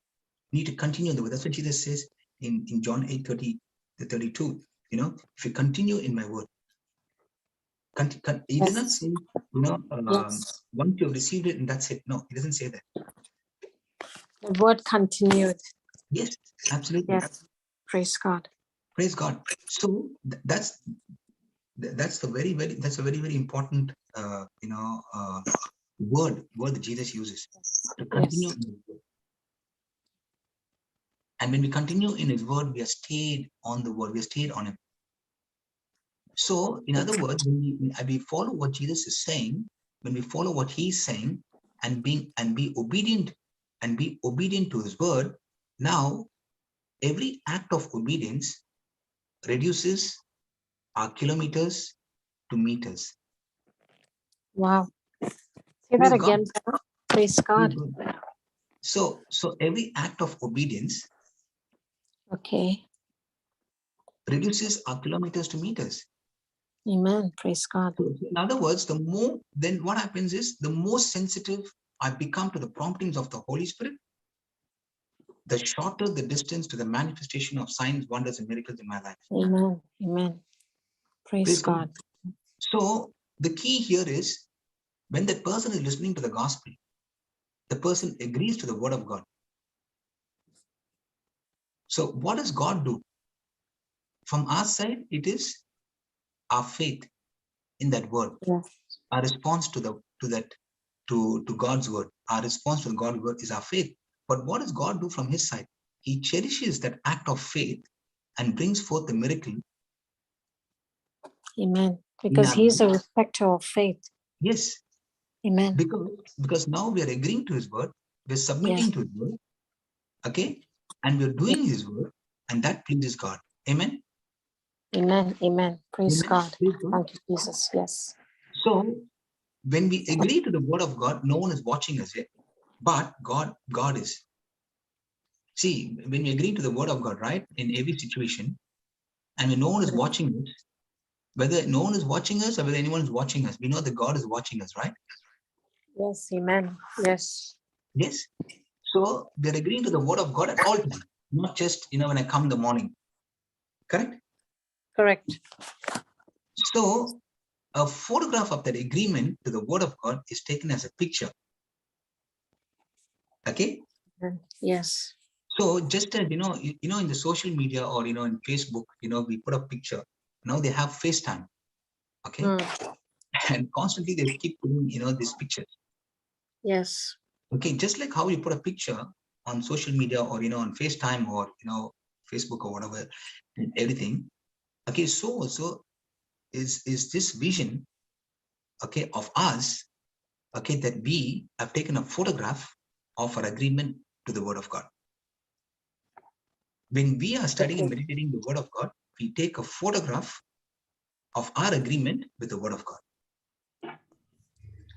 You need to continue in the word. That's what Jesus says in John 8:30-32. If you continue in my word, he doesn't say, once you have received it and that's it. No, he doesn't say that. The word continued. Yes, absolutely. Yes. Praise God. Praise God. So that's a very, very important word that Jesus uses to continue in his word. And when we continue in his word, we are stayed on the word, we are stayed on him. So in other words, when we follow what Jesus is saying, when we follow what he's saying, and be obedient to his word, now every act of obedience reduces our kilometers to meters. Wow. Say that again. Praise God. So every act of obedience, okay, reduces our kilometers to meters. Amen. Praise God. So in other words, then what happens is, the more sensitive I become to the promptings of the Holy Spirit, the shorter the distance to the manifestation of signs, wonders, and miracles in my life. Amen. Amen. Praise God. So the key here is, when that person is listening to the gospel, the person agrees to the word of God. So what does God do? From our side, it is our faith in that word, Yes. our response to God's word. Our response to God's word is our faith. But what does God do from his side? He cherishes that act of faith and brings forth the miracle. Amen. Because he's a respecter of faith. Yes. Amen. Because now we are agreeing to his word, we're submitting to his word, okay? And we're doing his word, and that pleases God. Amen? Amen. Amen. Praise God. Praise God. Thank you, Jesus. Yes. So when we agree to the word of God, no one is watching us yet, but God is. See, when we agree to the word of God, right, in every situation, and when no one is watching us, whether no one is watching us or whether anyone is watching us, we know that God is watching us, right? Yes. Amen. Yes. Yes. So they're agreeing to the word of God at all times, not just, when I come in the morning. Correct? Correct. So a photograph of that agreement to the word of God is taken as a picture. Okay? Yes. So just as, in the social media or, in Facebook, we put a picture. Now they have FaceTime. Okay? And constantly they keep putting, these pictures. Yes. Okay, just like how you put a picture on social media, or on FaceTime, or Facebook, or whatever, and everything. Okay, so also is this vision, okay, of us, okay, that we have taken a photograph of our agreement to the Word of God. When we are studying and meditating the Word of God, we take a photograph of our agreement with the Word of God.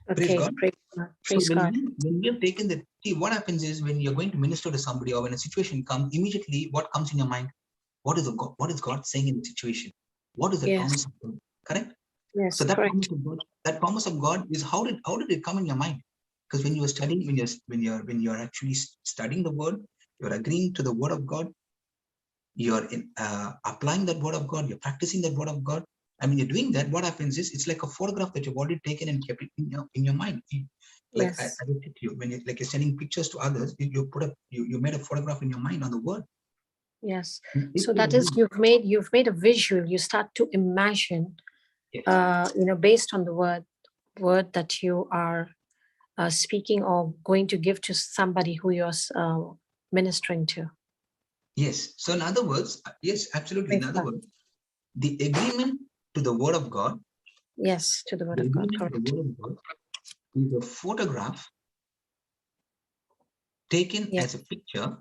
Praise Okay, God. praise So God. when we have taken that, see, what happens is when you're going to minister to somebody, or when a situation comes, immediately what comes in your mind? What is God saying in the situation? What is the Yes. promise of God? Correct? Yes, So that correct. promise of God is how did it come in your mind? Because when you are studying, when you're actually studying the Word, you're agreeing to the Word of God, you're applying that Word of God, you're practicing that Word of God. I mean, you're doing that. What happens is it's like a photograph that you've already taken and kept it in your mind. Like Yes. I said to you, when you're sending pictures to others, you made a photograph in your mind on the Word. Yes. So that is, you've made a visual. You start to imagine, Yes. based on the word that you are speaking or going to give to somebody who you're ministering to. Yes. So in other words, yes, absolutely. In other words, the agreement to the Word of God. Yes, to the Word of God. Correct. The Word of God is a photograph taken as a picture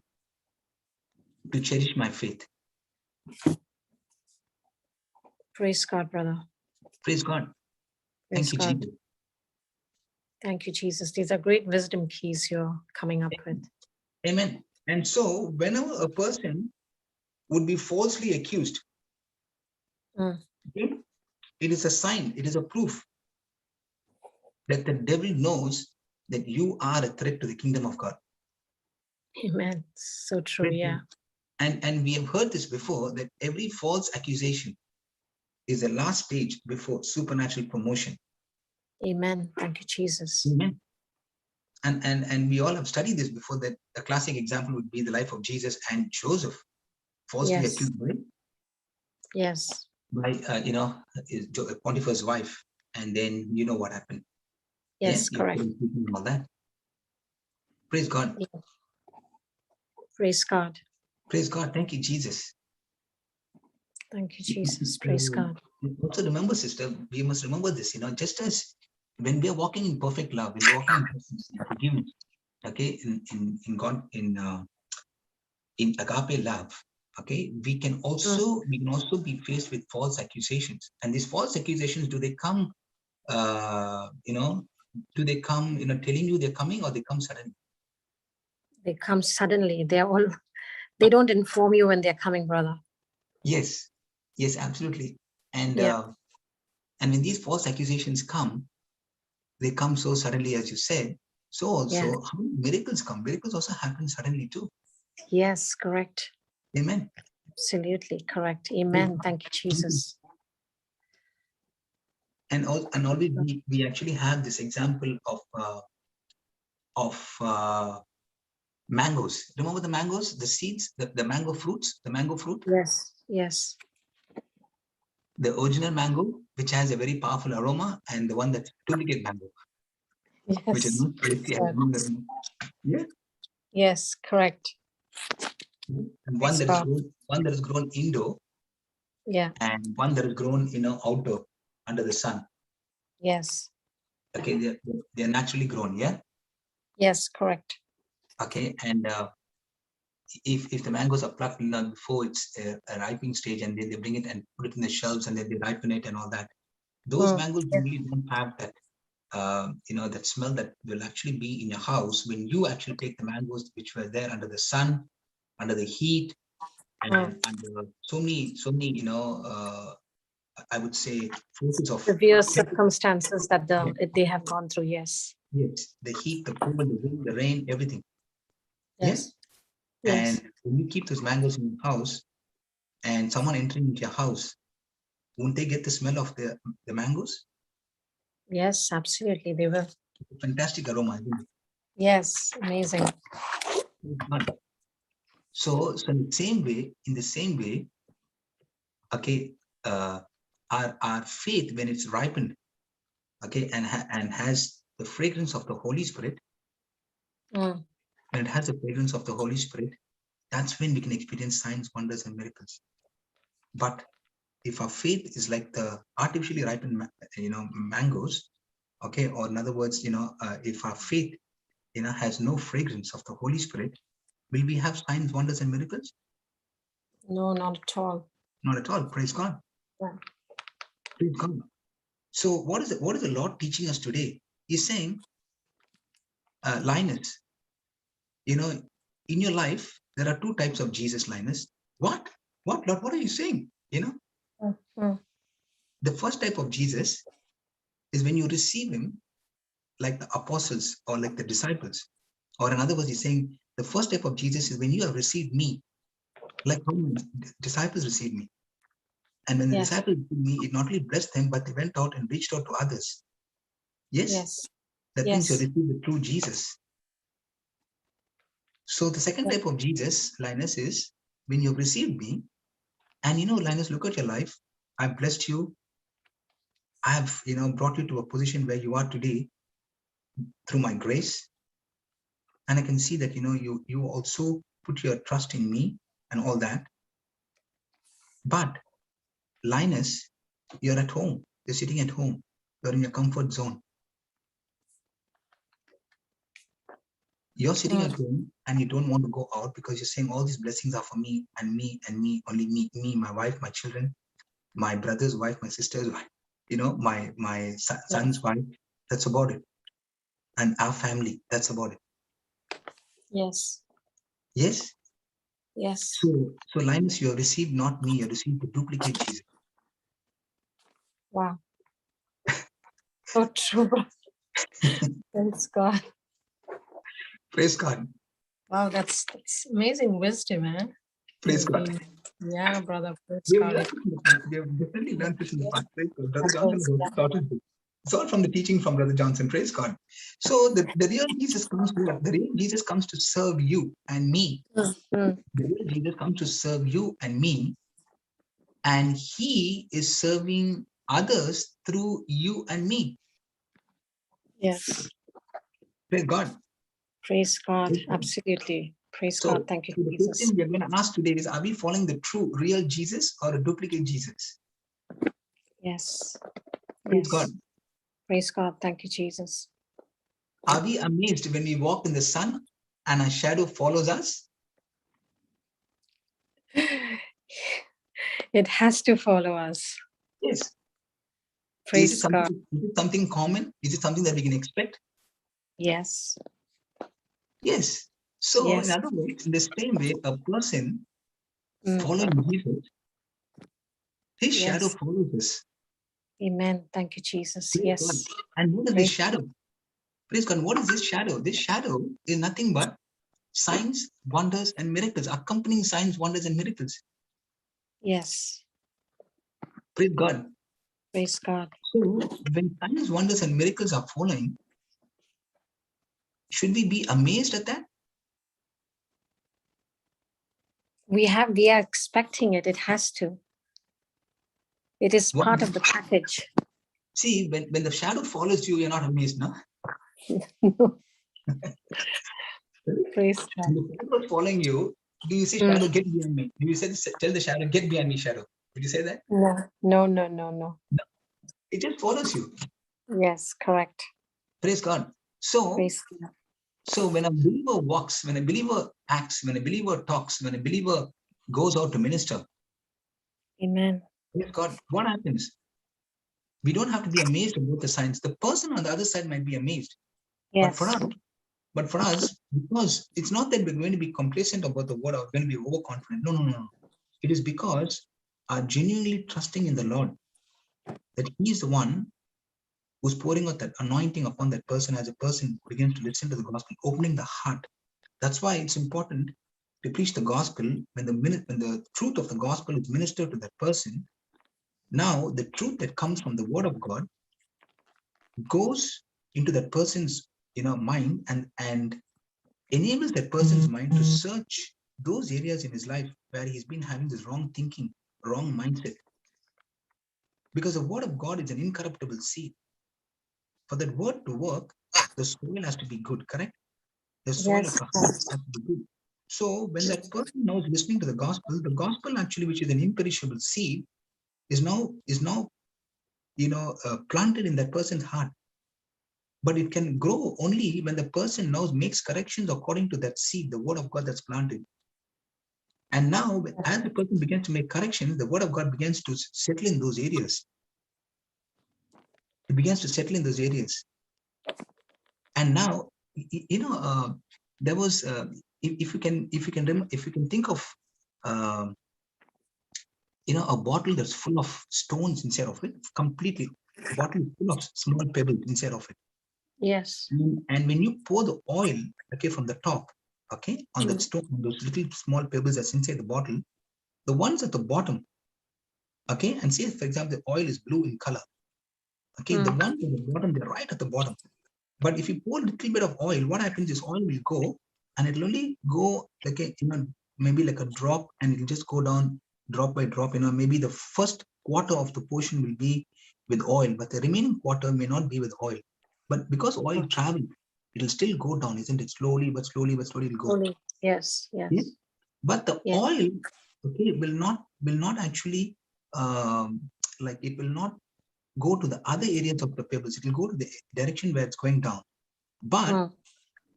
to cherish my faith. Praise God, brother. Praise God. Praise Thank you, God. Jesus. Thank you, Jesus. These are great wisdom keys you're coming up with. Amen. And so whenever a person would be falsely accused, okay, it is a sign, it is a proof that the devil knows that you are a threat to the kingdom of God. Amen. So true. Yeah. And we have heard this before, that every false accusation is the last stage before supernatural promotion. Amen. Thank you, Jesus. Amen. And we all have studied this before, that a classic example would be the life of Jesus and Joseph, falsely accused by Potiphar's wife, and then you know what happened. Yes, correct. All that. Praise God. Yeah. Praise God. Praise God. Thank you, Jesus. Thank you, Jesus. Praise God. Also remember, sister, we must remember this, just as when we are walking in perfect love, when we're walking in forgiveness, okay, in God, in agape love, okay, we can also be faced with false accusations. And these false accusations, do they come telling you they're coming, or they come suddenly? They come suddenly. They don't inform you when they're coming, brother. Yes, absolutely. And and when these false accusations come, they come so suddenly, as you said. So also, how miracles come? Miracles also happen suddenly too. Yes, correct. Amen. Absolutely correct. Amen. Thank you, Jesus. And always we actually have this example of mangoes. Remember the mangoes, the seeds, the mango fruits, the mango fruit? Yes. The original mango, which has a very powerful aroma, and the one that's duplicate mango, which is not tasty. Yes, correct. And one that is grown indoor, and one that is grown outdoor under the sun. Yes. Okay, they're naturally grown. Yes, correct. Okay, and if the mangoes are plucked before it's a ripening stage, and then they bring it and put it in the shelves, and then they ripen it and all that, those mangoes really don't have that that smell that will actually be in your house when you actually take the mangoes which were there under the sun, under the heat, and under so many I would say forces of severe circumstances that they have gone through. Yes, the heat, the cold, the wind, the rain, everything. Yes. And when you keep those mangoes in your house, and someone entering into your house, won't they get the smell of the mangoes? Yes, absolutely, they will. Fantastic aroma, isn't it? Yes, amazing. So in the same way, okay, our faith, when it's ripened, okay, and has the fragrance of the Holy Spirit, when it has the fragrance of the Holy Spirit, that's when we can experience signs, wonders, and miracles. But if our faith is like the artificially ripened, mangoes, okay, or in other words, if our faith, has no fragrance of the Holy Spirit, will we have signs, wonders, and miracles? No, not at all. Not at all. Praise God. Yeah. Praise God. So what is the Lord teaching us today? He's saying, Linus, in your life, there are two types of Jesus, Linus. What, Lord, what are you saying? The first type of Jesus is when you receive him like the apostles or like the disciples. Or in other words, he's saying the first type of Jesus is when you have received me, like how the disciples received me. And when the disciples received me, it not only blessed them, but they went out and reached out to others. Yes? Yes. That means you receive the true Jesus. So the second type of Jesus, Linus, is when you've received me, and Linus, look at your life. I've blessed you. I've, brought you to a position where you are today through my grace. And I can see that, you also put your trust in me and all that. But Linus, you're at home. You're sitting at home. You're in your comfort zone. You're sitting at home and you don't want to go out because you're saying all these blessings are for me and me and me, only me, my wife, my children, my brother's wife, my sister's wife, my son's wife. That's about it. And our family, that's about it. Yes. Yes? Yes. So Linus, you have received not me, you have received the duplicate Jesus. Wow. So true. Thanks God. Praise God. Wow, that's amazing wisdom, man. Praise God. Yeah, brother. We have definitely learned this in the past. Praise God. Brother Johnson has taught us this. It's all from the teaching from Brother Johnson. Praise God. So the real Jesus comes to what? The real Jesus comes to serve you and me. The real Jesus comes to serve you and me. And he is serving others through you and me. Yes. Praise God. Praise God. Absolutely. Praise God. Thank you, so the Jesus. question we are going to ask today is, are we following the true, real Jesus or a duplicate Jesus? Yes. Praise Yes. God. Praise God. Thank you, Jesus. Are we amazed when we walk in the sun and a shadow follows us? It has to follow us. Yes. Praise God. Is it something common? Is it something that we can expect? Yes. Yes. So, in other words, in the same way, a person following Jesus, his shadow follows us. Amen. Thank you, Jesus. Praise Yes. God. And what is this shadow? Praise God. What is this shadow? This shadow is nothing but signs, wonders, and miracles, accompanying signs, wonders, and miracles. Yes. Praise God. Praise God. So, when signs, wonders, and miracles are following, should we be amazed at that? We are expecting it. It has to. It is part of the package. See, when the shadow follows you, you're not amazed, no? Praise God. When the shadow is following you, do you say, shadow, get behind me? Do you say, tell the shadow, get behind me, shadow? Did you say that? No. No. It just follows you. Yes, correct. Praise God. So, Praise God. So when a believer walks, when a believer acts, when a believer talks, when a believer goes out to minister, Amen. praise God, what happens? We don't have to be amazed about the signs. The person on the other side might be amazed. Yes. But for us, because it's not that we're going to be complacent about the word or going to be overconfident. No. It is because are genuinely trusting in the Lord, that He is the one who's pouring out that anointing upon that person as a person begins to listen to the gospel, opening the heart. That's why it's important to preach the gospel when the truth of the gospel is ministered to that person. Now, the truth that comes from the word of God goes into that person's mind and enables that person's mind to search those areas in his life where he's been having this wrong thinking, wrong mindset. Because the word of God is an incorruptible seed. For that word to work, the soil has to be good, correct? The soil Yes. of the heart has to be good. So when that person now is listening to the gospel actually, which is an imperishable seed, is now planted in that person's heart. But it can grow only when the person now makes corrections according to that seed, the word of God that's planted. And now, as the person begins to make corrections, the word of God begins to settle in those areas. It begins to settle in those areas. And now, there was, if you can think of, a bottle that's full of stones inside of it, completely, a bottle full of small pebbles inside of it. Yes. And when you pour the oil, okay, from the top, okay, on that stone, those little small pebbles that's inside the bottle, the ones at the bottom, okay, and say, for example, the oil is blue in color, okay, the ones at the bottom, they're right at the bottom. But if you pour a little bit of oil, what happens is oil will go, and it'll only go like maybe like a drop, and it'll just go down drop by drop. Maybe the first quarter of the portion will be with oil, but the remaining quarter may not be with oil. But because oil travels, it'll still go down, isn't it? Slowly, but slowly it'll go. Slowly. Yes. Yes. Yeah? But the oil, okay, will not actually it will not go to the other areas of the pebbles. It will go to the direction where it's going down. But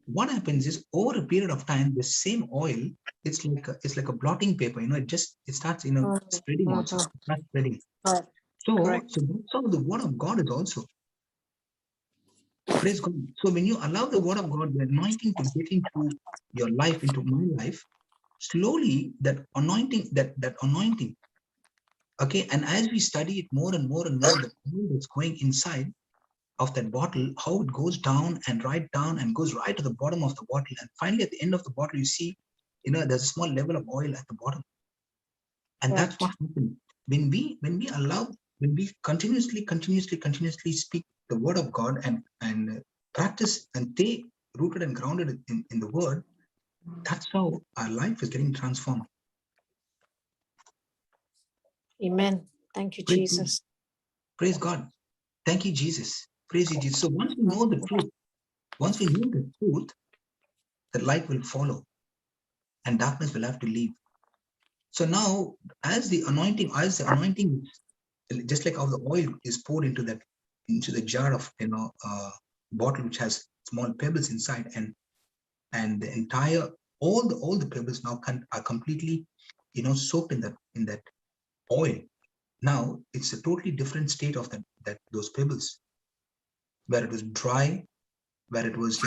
what happens is, over a period of time, the same oil, it's like a blotting paper. It starts spreading also. It starts spreading. So that's how the word of God is also. Praise God. So when you allow the word of God, the anointing to get into your life, into my life, slowly that anointing, okay, and as we study it more and more and more, the oil that's going inside of that bottle, how it goes down and goes right to the bottom of the bottle, and finally at the end of the bottle, you see, there's a small level of oil at the bottom, and that's what happens when we continuously speak the word of God and practice and stay rooted and grounded in the word. That's how our life is getting transformed. Amen. Thank you, Jesus. Praise God. Thank you, Jesus. Praise you, Jesus. So once we know the truth, the light will follow and darkness will have to leave. So now, as the anointing, just like how the oil is poured into the jar of bottle which has small pebbles inside, and the entire all the pebbles now are completely soaked in that oil. Now it's a totally different state of those pebbles, where it was dry, where it was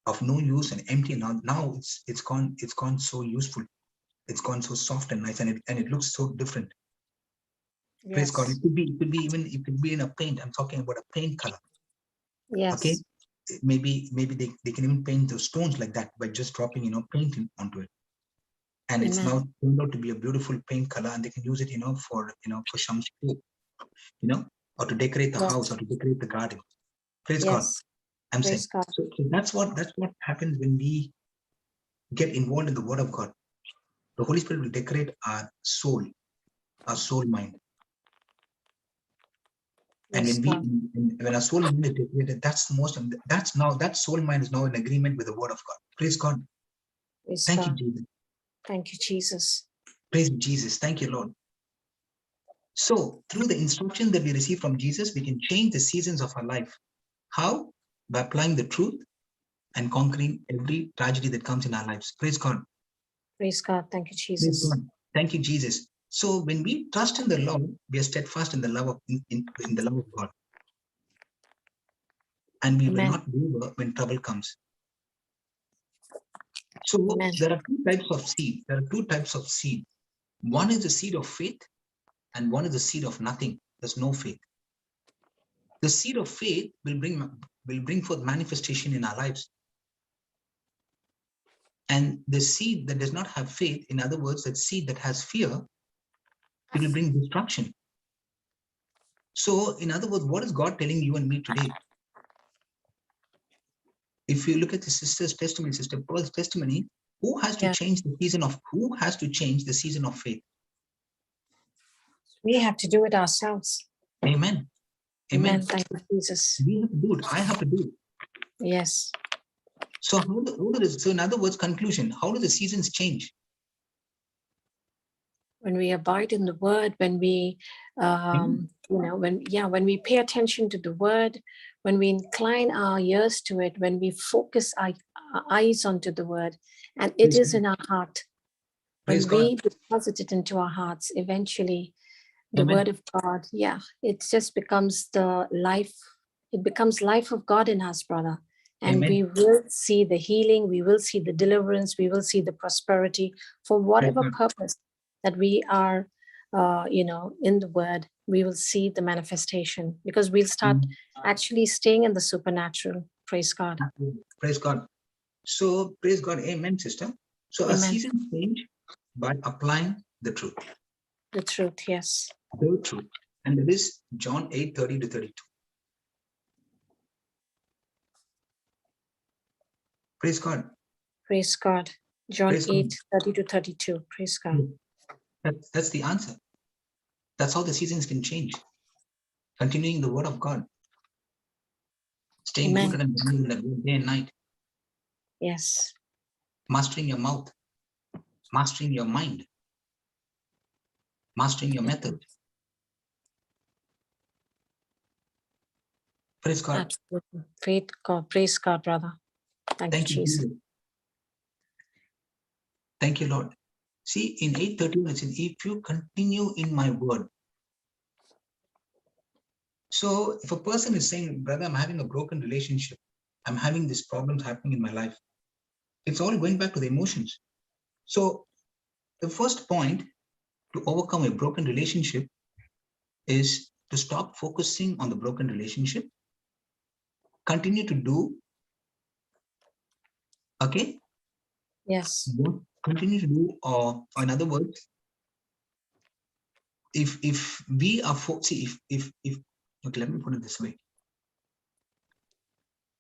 of no use and empty. Now it's gone so useful. It's gone so soft and nice, and it looks so different. Yes. Praise God. It could be in a paint. I'm talking about a paint color. Yes. Okay. Maybe they can even paint those stones like that by just dropping paint onto it, and it's now turned out to be a beautiful paint color, and they can use it for some shape, or to decorate the house or to decorate the garden. Praise God. I'm saying. So that's what happens when we get involved in the word of God. The Holy Spirit will decorate our soul mind. And when our soul mind is decorated, that soul mind is now in agreement with the word of God. Praise God. Thank you, Jesus. Thank you, Jesus. Praise Jesus. Thank you, Lord. So through the instruction that we receive from Jesus, we can change the seasons of our life. How? By applying the truth and conquering every tragedy that comes in our lives. Praise God. Praise God. Thank you, Jesus. Thank you, Jesus. So when we trust in the Lord, we are steadfast in the love of in the love of God, and we will not waver when trouble comes. So there are two types of seed. One is the seed of faith, and one is the seed of nothing. There's no faith. The seed of faith will bring forth manifestation in our lives. And the seed that does not have faith, in other words, that seed that has fear, it will bring destruction. So, in other words, what is God telling you and me today? If you look at the sister's testimony, Sister Pearl's testimony, who has to change the season of faith? We have to do it ourselves. Amen. Amen. Thank you, Jesus. We have to do it. I have to do it. Yes. So so in other words, conclusion, how do the seasons change? When we abide in the word, when we, when we pay attention to the word, when we incline our ears to it, when we focus our eyes onto the word, and it is in our heart. When we deposit it into our hearts, eventually the Amen. word of God, it just becomes the life. It becomes life of God in us, brother. And Amen. we will see the healing, we will see the deliverance, we will see the prosperity for whatever purpose that we are, in the word. We will see the manifestation because we'll start actually staying in the supernatural. Praise God. Praise God. So praise God. Amen, sister. So Amen. a season change by applying the truth. The truth, yes. The truth. And that is John 8:30-32. Praise God. Praise God. John Praise 8:30-32. Praise God. That's the answer. That's how the seasons can change. Continuing the word of God. Staying rooted and believing in that word day and night. Yes. Mastering your mouth. Mastering your mind. Mastering your method. Praise God. Absolutely. Faith God. Praise God, brother. Thank you, Jesus. Thank you, Lord. See, in 8:31, it says, if you continue in my word. So if a person is saying, brother, I'm having a broken relationship, I'm having these problems happening in my life, it's all going back to the emotions. So the first point to overcome a broken relationship is to stop focusing on the broken relationship, continue to do, okay? Yes. Continue to do, or in other words, if we are, okay, let me put it this way.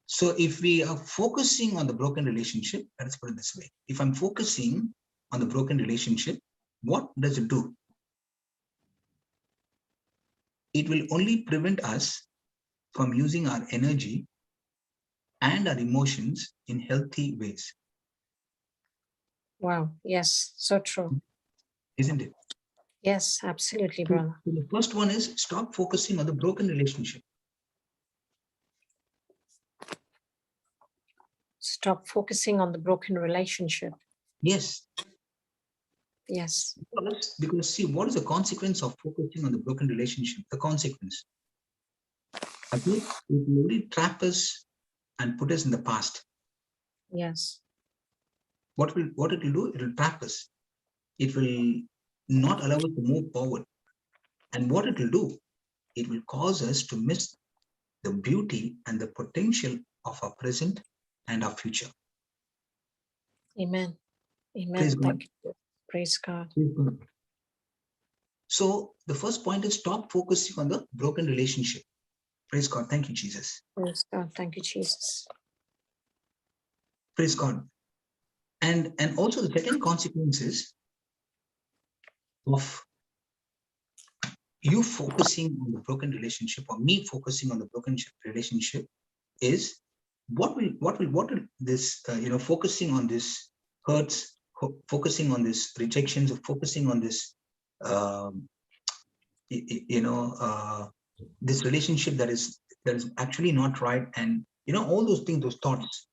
So if we are focusing on the broken relationship, let's put it this way. If I'm focusing on the broken relationship, what does it do? It will only prevent us from using our energy and our emotions in healthy ways. Wow. Yes. So true. Isn't it? Yes, absolutely, brother. So the first one is stop focusing on the broken relationship. Stop focusing on the broken relationship. Yes. Yes. Because see, what is the consequence of focusing on the broken relationship? The consequence. Okay, it will only trap us and put us in the past. Yes. What it will do? It will trap us. It will not allow us to move forward. And what it will do? It will cause us to miss the beauty and the potential of our present and our future. Amen. Amen. Praise God. Thank you. Praise God. Praise God. So the first point is stop focusing on the broken relationship. Praise God. Thank you, Jesus. Praise God. Thank you, Jesus. Praise God. And also the second consequence is of you focusing on the broken relationship, or me focusing on the broken relationship, is what will this focusing on this hurts, focusing on this rejections, or focusing on this this relationship that is actually not right, and all those things, those thoughts.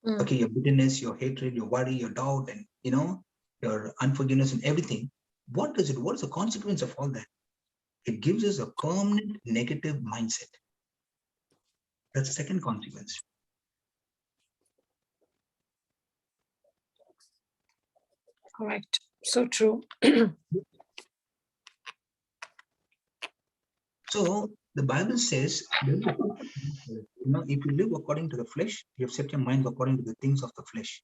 Okay, your bitterness, your hatred, your worry, your doubt, and your unforgiveness and everything. What does it? What is the consequence of all that? It gives us a permanent negative mindset. That's the second consequence. Correct. So true. So the Bible says, if you live according to the flesh, you have set your minds according to the things of the flesh.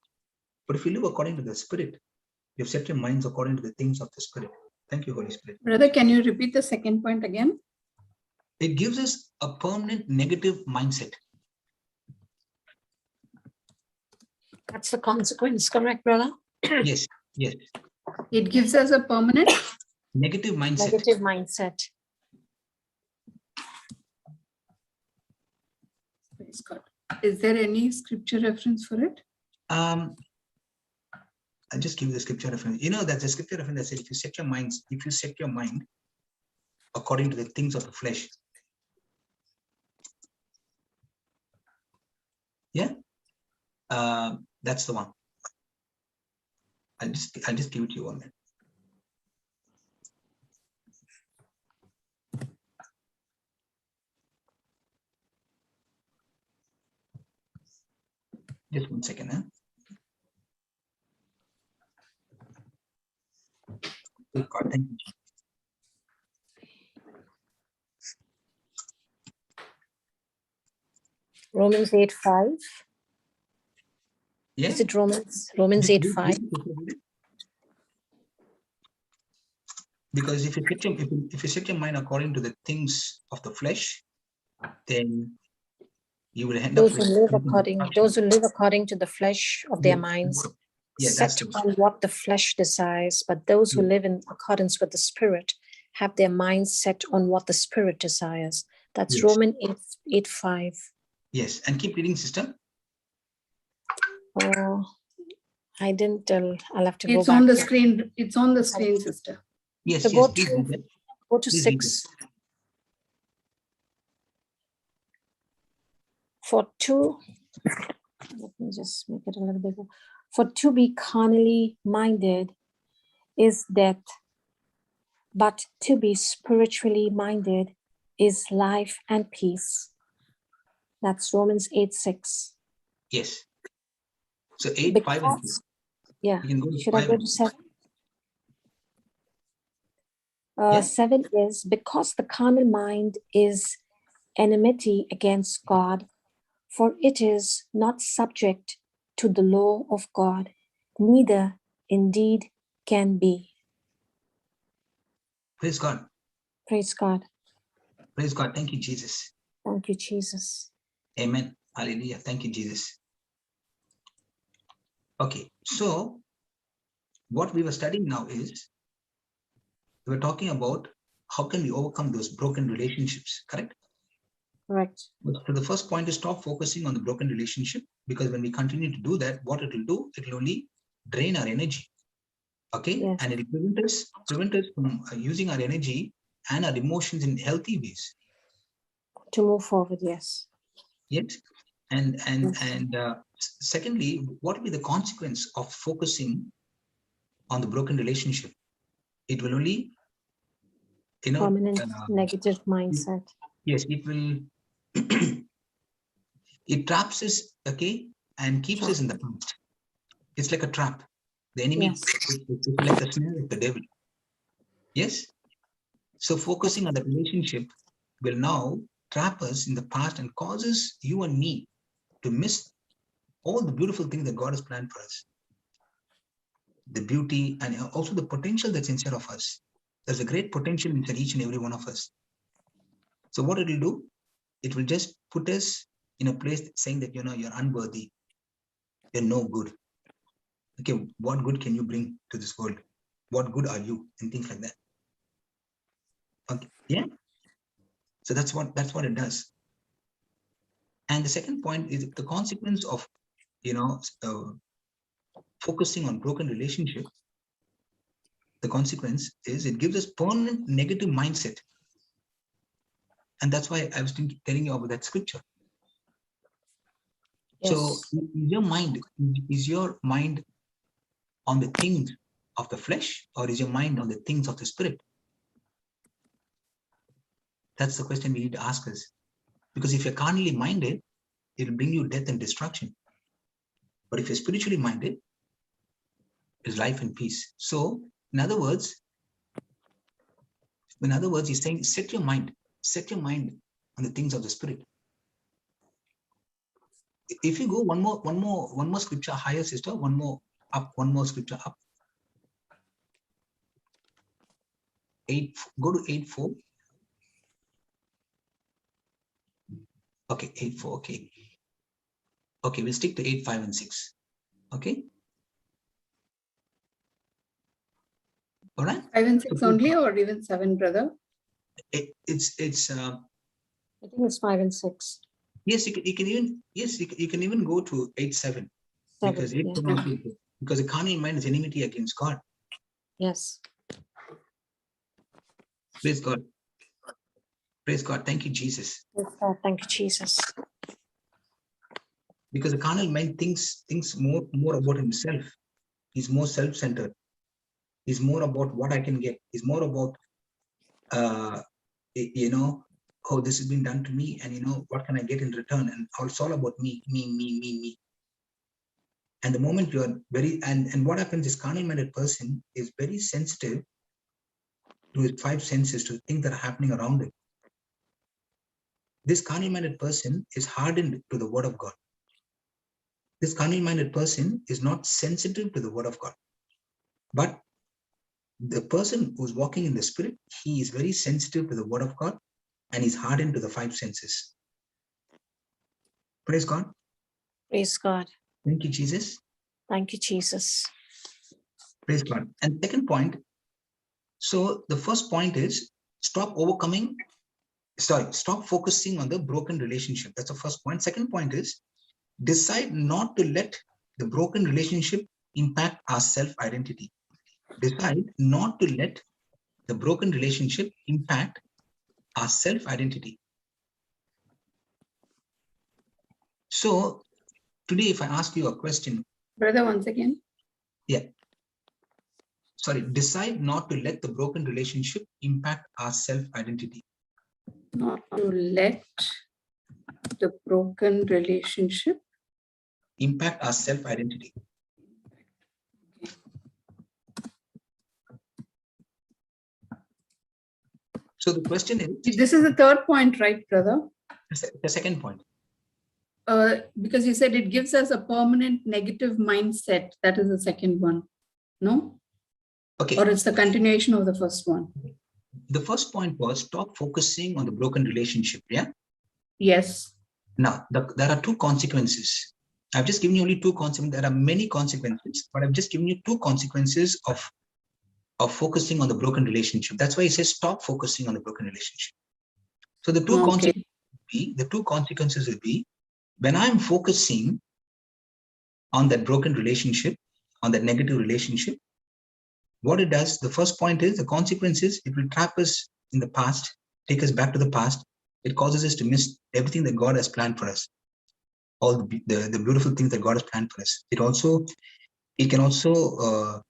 But if you live according to the Spirit, you have set your minds according to the things of the Spirit. Thank you, Holy Spirit. Brother, can you repeat the second point again? It gives us a permanent negative mindset. That's the consequence, correct, brother? Yes, yes. It gives us a permanent Negative mindset. Negative mindset. Praise God. Is there any scripture reference for it? I'll just give you the scripture reference. You know, that's a scripture reference that says if you set your mind according to the things of the flesh. Yeah, that's the one. I'll just give it to you one minute. Just 1 second, huh? Oh God, thank you. Romans 8:5. Yeah. Is it Romans 8:5? Because if you set your mind according to the things of the flesh, then you will end up Those who live according to the flesh of their Yeah. minds, Yeah, that's set the on what the flesh desires, but those who Yeah. live in accordance with the Spirit have their minds set on what the Spirit desires. That's Yes. Romans 8:5. Yes, and keep reading, sister. Oh, I didn't tell. I'll have to go It's back. on the screen. It's on the screen, sister. Yes, So yes, go please read that. to Please read 6. For two, let me just make it a little bigger. For to be carnally minded is death, but to be spiritually minded is life and peace. That's Romans 8:6. Yes. So 8, 5, and 6. Yeah. You can go to Should I 5 go and to 6. 7? Yeah. 7 is because the carnal mind is enmity against God, for it is not subject to the law of God, neither indeed can be. Praise God. Praise God. Praise God. Thank you, Jesus. Thank you, Jesus. Amen. Hallelujah. Thank you, Jesus. Okay, so what we were studying now is we were talking about how can we overcome those broken relationships, correct? Correct. So the first point is stop focusing on the broken relationship, because when we continue to do that, what it will do, it will only drain our energy. Okay, Yes. and it will prevent us from using our energy and our emotions in healthy ways. To move forward, yes. Yes, and secondly, what will be the consequence of focusing on the broken relationship? It will only, Permanent negative mindset. Yes, it will. It traps us, okay, and keeps us in the past. It's like a trap. The enemy, Yes. it's like the snare of the devil. Yes. So focusing on the relationship will now trap us in the past and causes you and me to miss all the beautiful things that God has planned for us. The beauty and also the potential that's inside of us. There's a great potential inside each and every one of us. So what it will do, it will just put us in a place saying that, you're unworthy, you're no good. Okay, what good can you bring to this world? What good are you? And things like that. Okay, yeah. So that's what it does. And the second point is the consequence of, focusing on broken relationship. The consequence is it gives us permanent negative mindset. And that's why I was telling you about that scripture. Yes. So is your mind on the things of the flesh, or is your mind on the things of the spirit? That's the question we need to ask us. Because if you're carnally minded, it will bring you death and destruction. But if you're spiritually minded, it's life and peace. So, in other words, he's saying, set your mind on the things of the spirit. If you go one more scripture higher, sister, one more scripture up. 8, go to 8:4. Okay, 8:4. Okay. Okay, we'll stick to 8, 5, and 6. Okay. All right. 5 and 6 only, or even 7, brother? It's I think it's 5 and 6. Yes, you can even, yes, you can even go to 8:7 because yeah. because the carnal mind is enmity against God. Yes. Praise God. Praise God. Thank you, Jesus. Yes, God. Thank you, Jesus. Because the carnal mind thinks more about himself. He's more self-centered. He's more about what I can get. He's more about you know, oh, this has been done to me, and you know, what can I get in return? And it's all about me. And the moment you are very, and what happens is carnal-minded person is very sensitive to his 5 senses, to things that are happening around him. This carnal-minded person is hardened to the word of God. This carnal-minded person is not sensitive to the word of God. But the person who's walking in the spirit, he is very sensitive to the word of God, and he's hardened to the 5 senses. Praise God. Praise God. Thank you, Jesus. Thank you, Jesus. Praise God. And second point, so the first point is stop focusing on the broken relationship. That's the first point. Second point is decide not to let the broken relationship impact our self-identity. Decide not to let the broken relationship impact our self-identity. So today, if I ask you a question. Brother, once again. Yeah. Sorry, decide not to let the broken relationship impact our self-identity. Not to let the broken relationship impact our self-identity. So the question is, this is the third point, right, brother? The second point. Because you said it gives us a permanent negative mindset. That is the second one. No? Okay. Or it's the continuation of the first one. The first point was stop focusing on the broken relationship. Yeah. Yes. Now, there are 2 consequences. I've just given you only 2 consequences. There are many consequences, but I've just given you 2 consequences of focusing on the broken relationship. That's why he says stop focusing on the broken relationship. So the 2 consequences will be when I'm focusing on that broken relationship, on that negative relationship, what it does, the first point is the consequences, it will trap us in the past, take us back to the past. It causes us to miss everything that God has planned for us, all the beautiful things that God has planned for us. It can also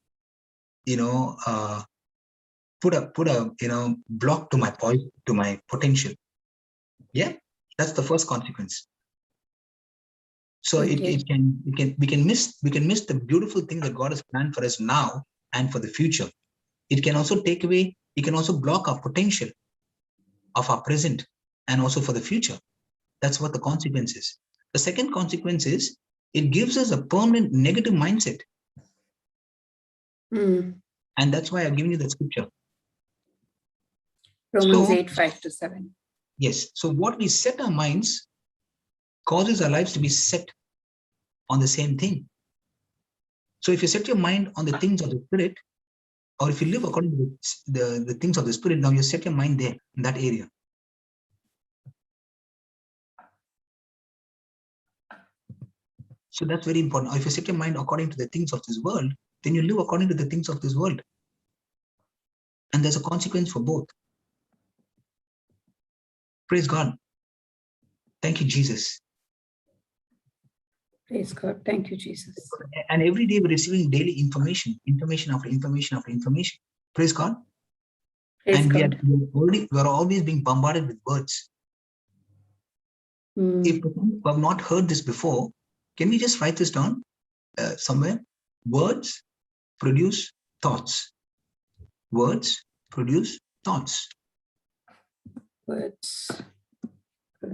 put a block to my potential. Yeah, that's the first consequence. So okay. we can miss the beautiful thing that God has planned for us now and for the future. It can also take away, it can also block our potential of our present and also for the future. That's what the consequence is. The second consequence is it gives us a permanent negative mindset. And that's why I've given you the scripture. Romans 8:5-7. Yes. So what we set our minds causes our lives to be set on the same thing. So if you set your mind on the things of the spirit, or if you live according to the things of the spirit, now you set your mind there in that area. So that's very important. Or if you set your mind according to the things of this world, then you live according to the things of this world. And there's a consequence for both. Praise God. Thank you, Jesus. Praise God. Thank you, Jesus. And every day we're receiving daily information after information after information. Praise God. Praise and God. we are always being bombarded with words. If we have not heard this before, can we just write this down somewhere? Words produce thoughts. Words produce thoughts. Words.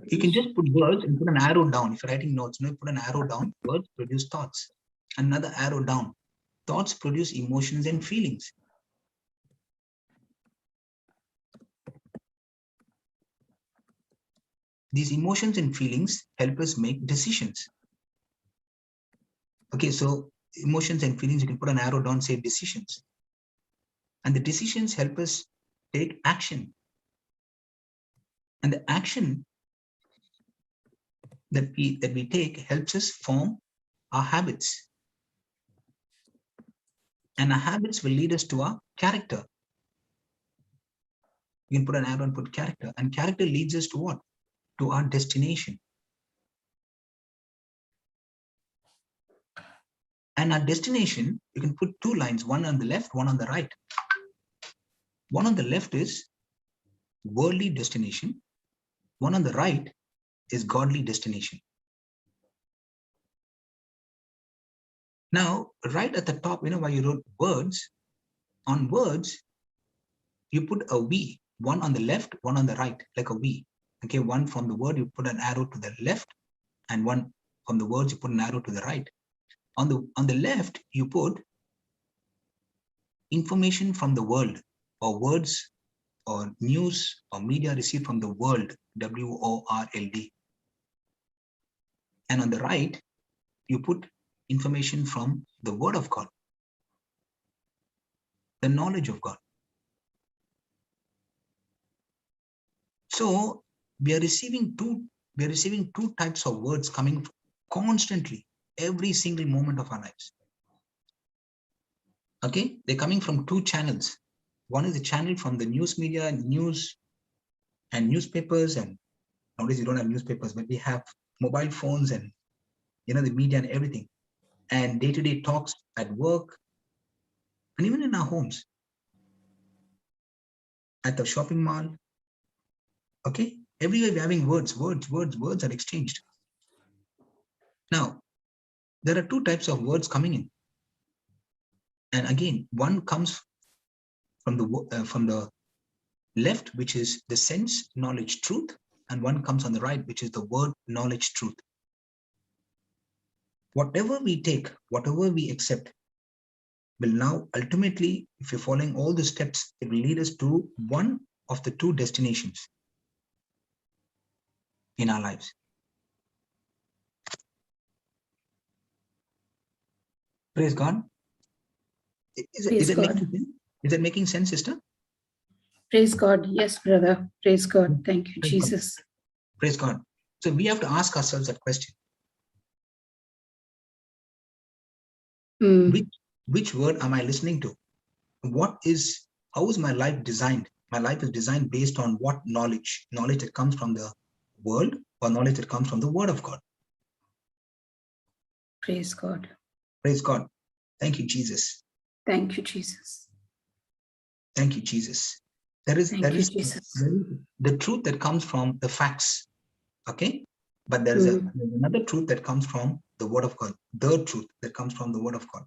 You can just put words and put an arrow down. If you're writing notes, put an arrow down. Words produce thoughts. Another arrow down. Thoughts produce emotions and feelings. These emotions and feelings help us make decisions. Okay, so emotions and feelings, you can put an arrow down, say decisions. And the decisions help us take action. And the action that we take helps us form our habits. And our habits will lead us to our character. You can put an arrow and put character. And character leads us to what? To our destination. And our destination, you can put two lines, one on the left, one on the right. One on the left is worldly destination. One on the right is godly destination. Now, right at the top, where you wrote words, on words, you put a V, one on the left, one on the right, like a V. Okay, one from the word, you put an arrow to the left, and one from the words, you put an arrow to the right. On the left, you put information from the world, or words, or news, or media received from the world, WORLD. And on the right, you put information from the Word of God, the knowledge of God. So we are receiving two types of words coming constantly, every single moment of our lives. Okay, they're coming from two channels. One is the channel from the news media, news and newspapers, and nowadays you don't have newspapers, but we have mobile phones and the media and everything, and day-to-day talks at work, and even in our homes, at the shopping mall. Okay, everywhere we're having words are exchanged. Now, there are two types of words coming in, and again, one comes from the left, which is the sense, knowledge, truth, and one comes on the right, which is the word, knowledge, truth. Whatever we take, whatever we accept, will now ultimately, if you're following all the steps, it will lead us to one of the two destinations in our lives. Praise God. Is it making sense, sister? Praise God. Yes, brother. Praise God. Thank you, Praise Jesus. God. Praise God. So we have to ask ourselves that question. Which word am I listening to? How is my life designed? My life is designed based on what knowledge? Knowledge that comes from the world, or knowledge that comes from the Word of God? Praise God. Praise God. Thank you, Jesus. Thank you, Jesus. Thank you, Jesus. There is the truth that comes from the facts. Okay? But there's another truth that comes from the Word of God. The truth that comes from the Word of God.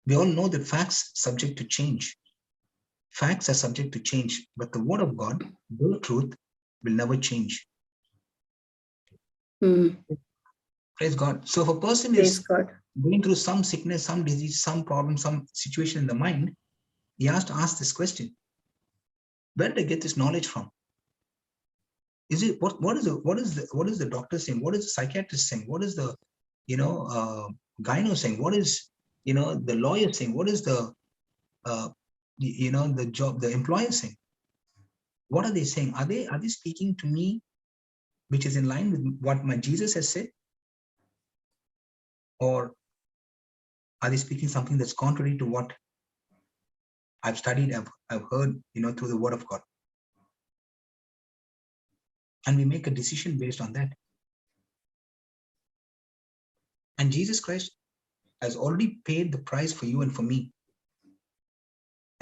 We all know that facts are subject to change. Facts are subject to change, but the Word of God, the truth, will never change. Praise God. So if a person is going through some sickness, some disease, some problem, some situation in the mind, he has to ask this question: where did I get this knowledge from? Is it what is the doctor saying? What is the psychiatrist saying? What is the gyno saying? What is the lawyer saying? What is the the employer saying? What are they saying? Are they speaking to me, which is in line with what my Jesus has said? Or are they speaking something that's contrary to what I've studied, I've heard, through the Word of God? And we make a decision based on that. And Jesus Christ has already paid the price for you and for me.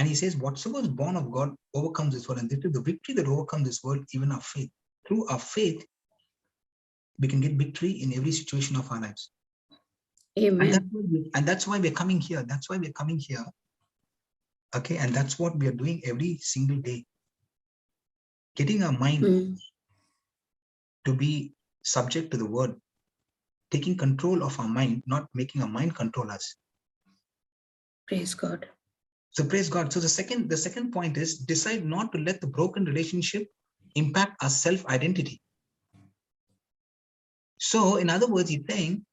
And he says, whatsoever is born of God overcomes this world. And this is the victory that overcomes this world, even our faith. Through our faith, we can get victory in every situation of our lives. Amen. And that's why we're coming here. That's why we're coming here. Okay, and that's what we are doing every single day. Getting our mind to be subject to the Word. Taking control of our mind, not making our mind control us. Praise God. So praise God. So the second point is, decide not to let the broken relationship impact our self-identity. So in other words, he's saying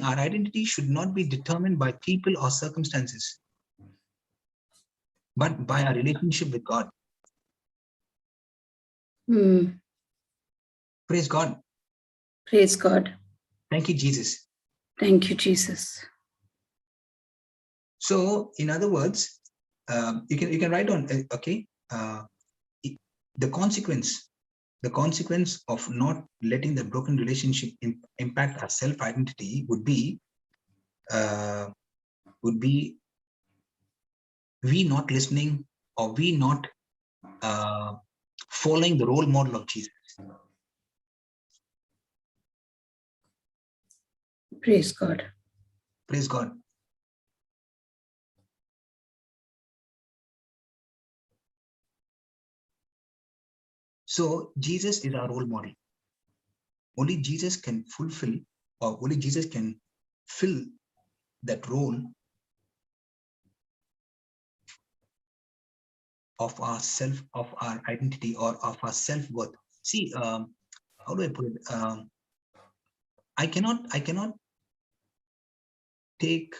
our identity should not be determined by people or circumstances, but by our relationship with God. Praise God. Praise God. Thank you, Jesus. Thank you, Jesus. So, in other words, you can write on, okay, the consequence of not letting the broken relationship impact our self-identity would be we not listening, or we not following the role model of Jesus. Praise God. Praise God. So Jesus is our role model. Only Jesus can fulfill, or only Jesus can fill that role of our self, of our identity, or of our self-worth. See, how do I put it? I cannot take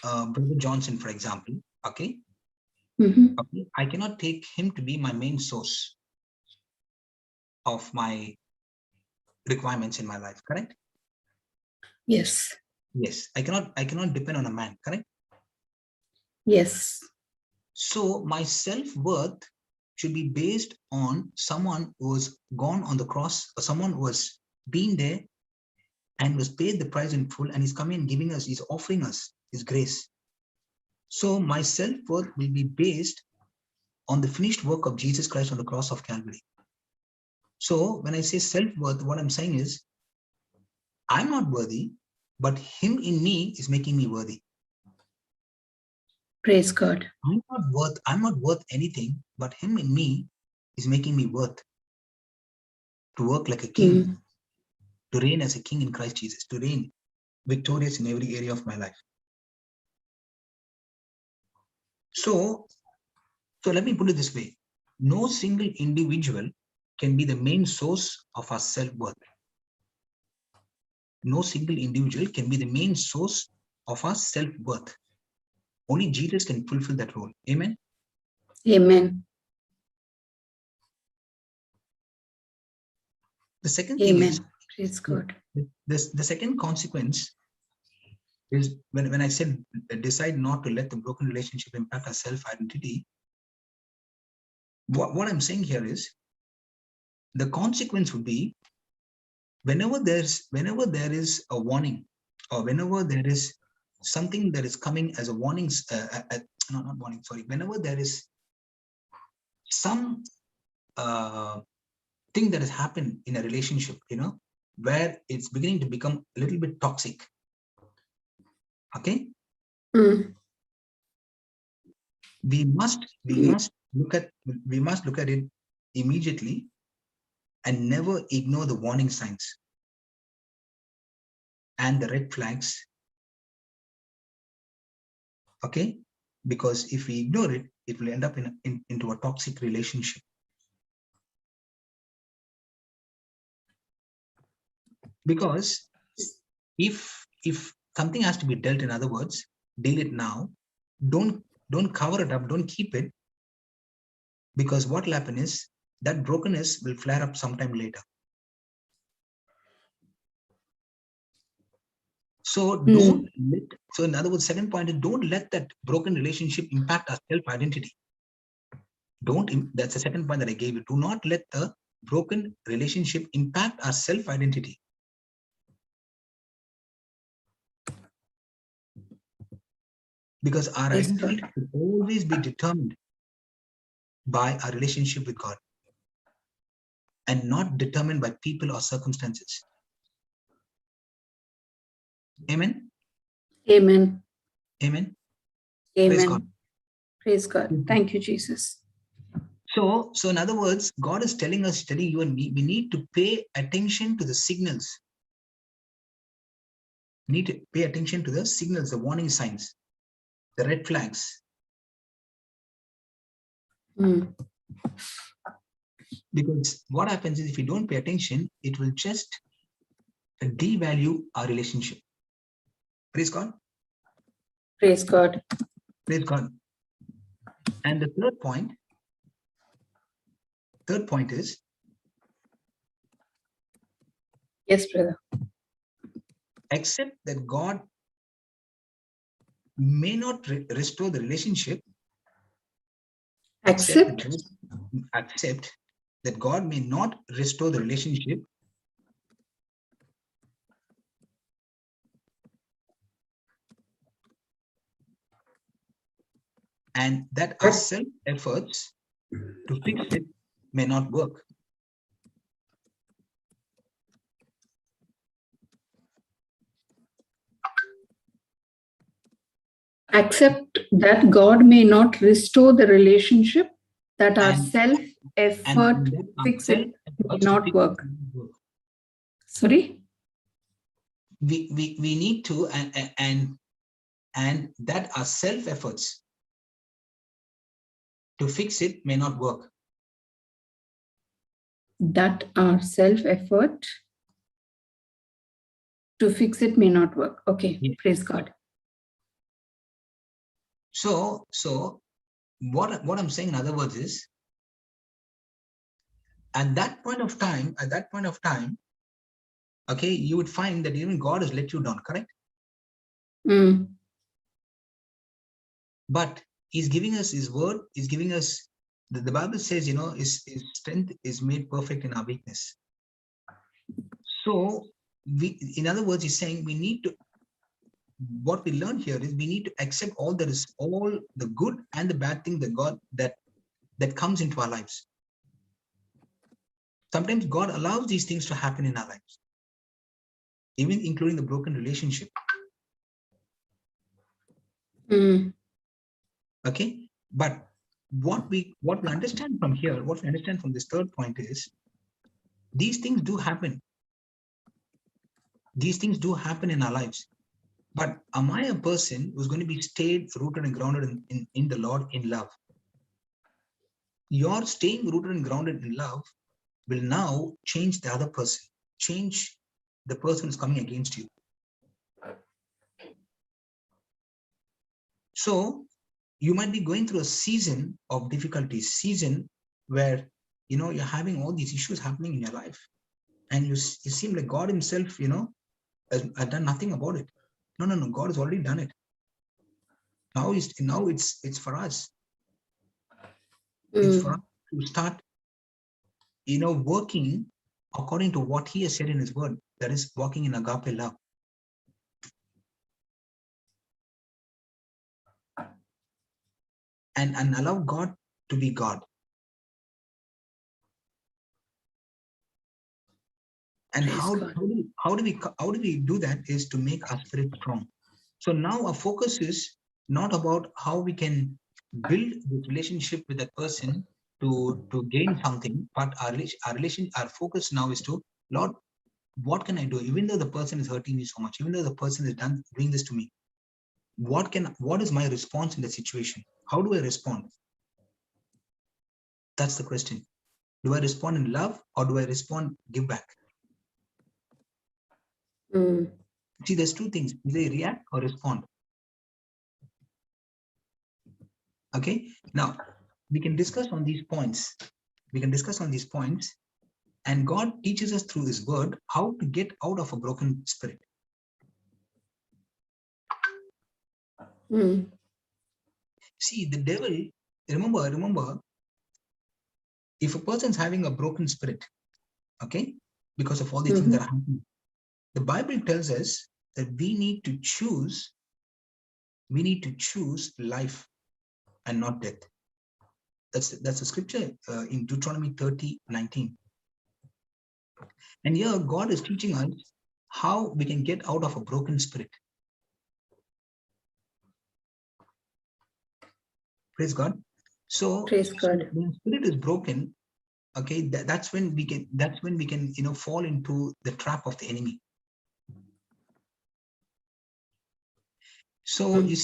Brother Johnson, for example. Okay. Mhm. Okay, I cannot take him to be my main source of my requirements in my life. Correct? Yes. Yes. I cannot depend on a man. Correct? Yes. So my self-worth should be based on someone who was gone on the cross, or someone who was been there and was paid the price in full, and he's coming and giving us, he's offering us his grace. So my self-worth will be based on the finished work of Jesus Christ on the cross of Calvary. So when I say self-worth, what I'm saying is, I'm not worthy, but him in me is making me worthy. Praise God. I'm not worth anything, but him in me is making me worth to work like a king, to reign as a king in Christ Jesus, to reign victorious in every area of my life. So let me put it this way. No single individual can be the main source of our self-worth. No single individual can be the main source of our self-worth. Only Jesus can fulfill that role. Amen? Amen. The second thing Amen. is, Praise God. the second consequence is when I said decide not to let the broken relationship impact our self-identity, what I'm saying here is the consequence would be whenever there is a warning, or whenever there is something that is coming as a warning, not warning, sorry, whenever there is some thing that has happened in a relationship, where it's beginning to become a little bit toxic. Okay. We must look at it immediately and never ignore the warning signs and the red flags. Okay, because if we ignore it, it will end up into a toxic relationship. Because if something has to be dealt, in other words, deal it now. Don't cover it up. Don't keep it, because what will happen is that brokenness will flare up sometime later. So so in other words, second point is, don't let that broken relationship impact our self-identity. That's the second point that I gave you. Do not let the broken relationship impact our self-identity. Because our identity will always be determined by our relationship with God, and not determined by people or circumstances. Amen? Amen. Amen? Amen. Praise God. Praise God. Thank you, Jesus. So in other words, God is telling you and me, we need to pay attention to the signals. We need to pay attention to the signals, the warning signs, the red flags. Because what happens is, if you don't pay attention, it will just devalue our relationship. Praise God. Praise God. Praise God. And the third point is, Yes, brother. Accept that God may not restore the relationship. Accept. Accept that God may not restore the relationship. And that our self-efforts to fix it may not work. Accept that God may not restore the relationship, that our self-effort to fix it may not work. Sorry? We need to, and that our self-efforts to fix it may not work. That our self-effort to fix it may not work. Okay, Yeah. Praise God. So what I'm saying in other words is, at that point of time, okay, you would find that even God has let you down, correct? But He's giving us His word. He's giving us, the Bible says, His strength is made perfect in our weakness. So in other words, He's saying we need to, what we learn here is we need to accept all the good and the bad thing that God that comes into our lives. Sometimes God allows these things to happen in our lives, even including the broken relationship. Okay, but what we understand from here, what we understand from this third point is, these things do happen. These things do happen in our lives. But am I a person who's going to be stayed, rooted and grounded in the Lord in love? Your staying rooted and grounded in love will now change the other person, change the person who's coming against you. So you might be going through a season of difficulties, season where you're having all these issues happening in your life, and you seem like God Himself, has done nothing about it. No, God has already done it. Now it's for us. It's for us to start, working according to what He has said in His word. That is walking in agape love. And allow God to be God. And how do we do that is to make our spirit strong. So now our focus is not about how we can build the relationship with that person to gain something, but our focus now is to, Lord, what can I do? Even though the person is hurting me so much, even though the person is doing this to me, what is my response in the situation? How do I respond? That's the question. Do I respond in love, or do I respond give back? See, there's two things. Either react or respond. Okay. Now we can discuss on these points. And God teaches us through His word how to get out of a broken spirit. See, the devil, remember, if a person's having a broken spirit, okay, because of all the things that are happening, the Bible tells us that we need to choose life and not death. That's a scripture in Deuteronomy 30:19. And here God is teaching us how we can get out of a broken spirit. Praise God. So, Praise God. when spirit is broken, okay, that's when we can fall into the trap of the enemy. So you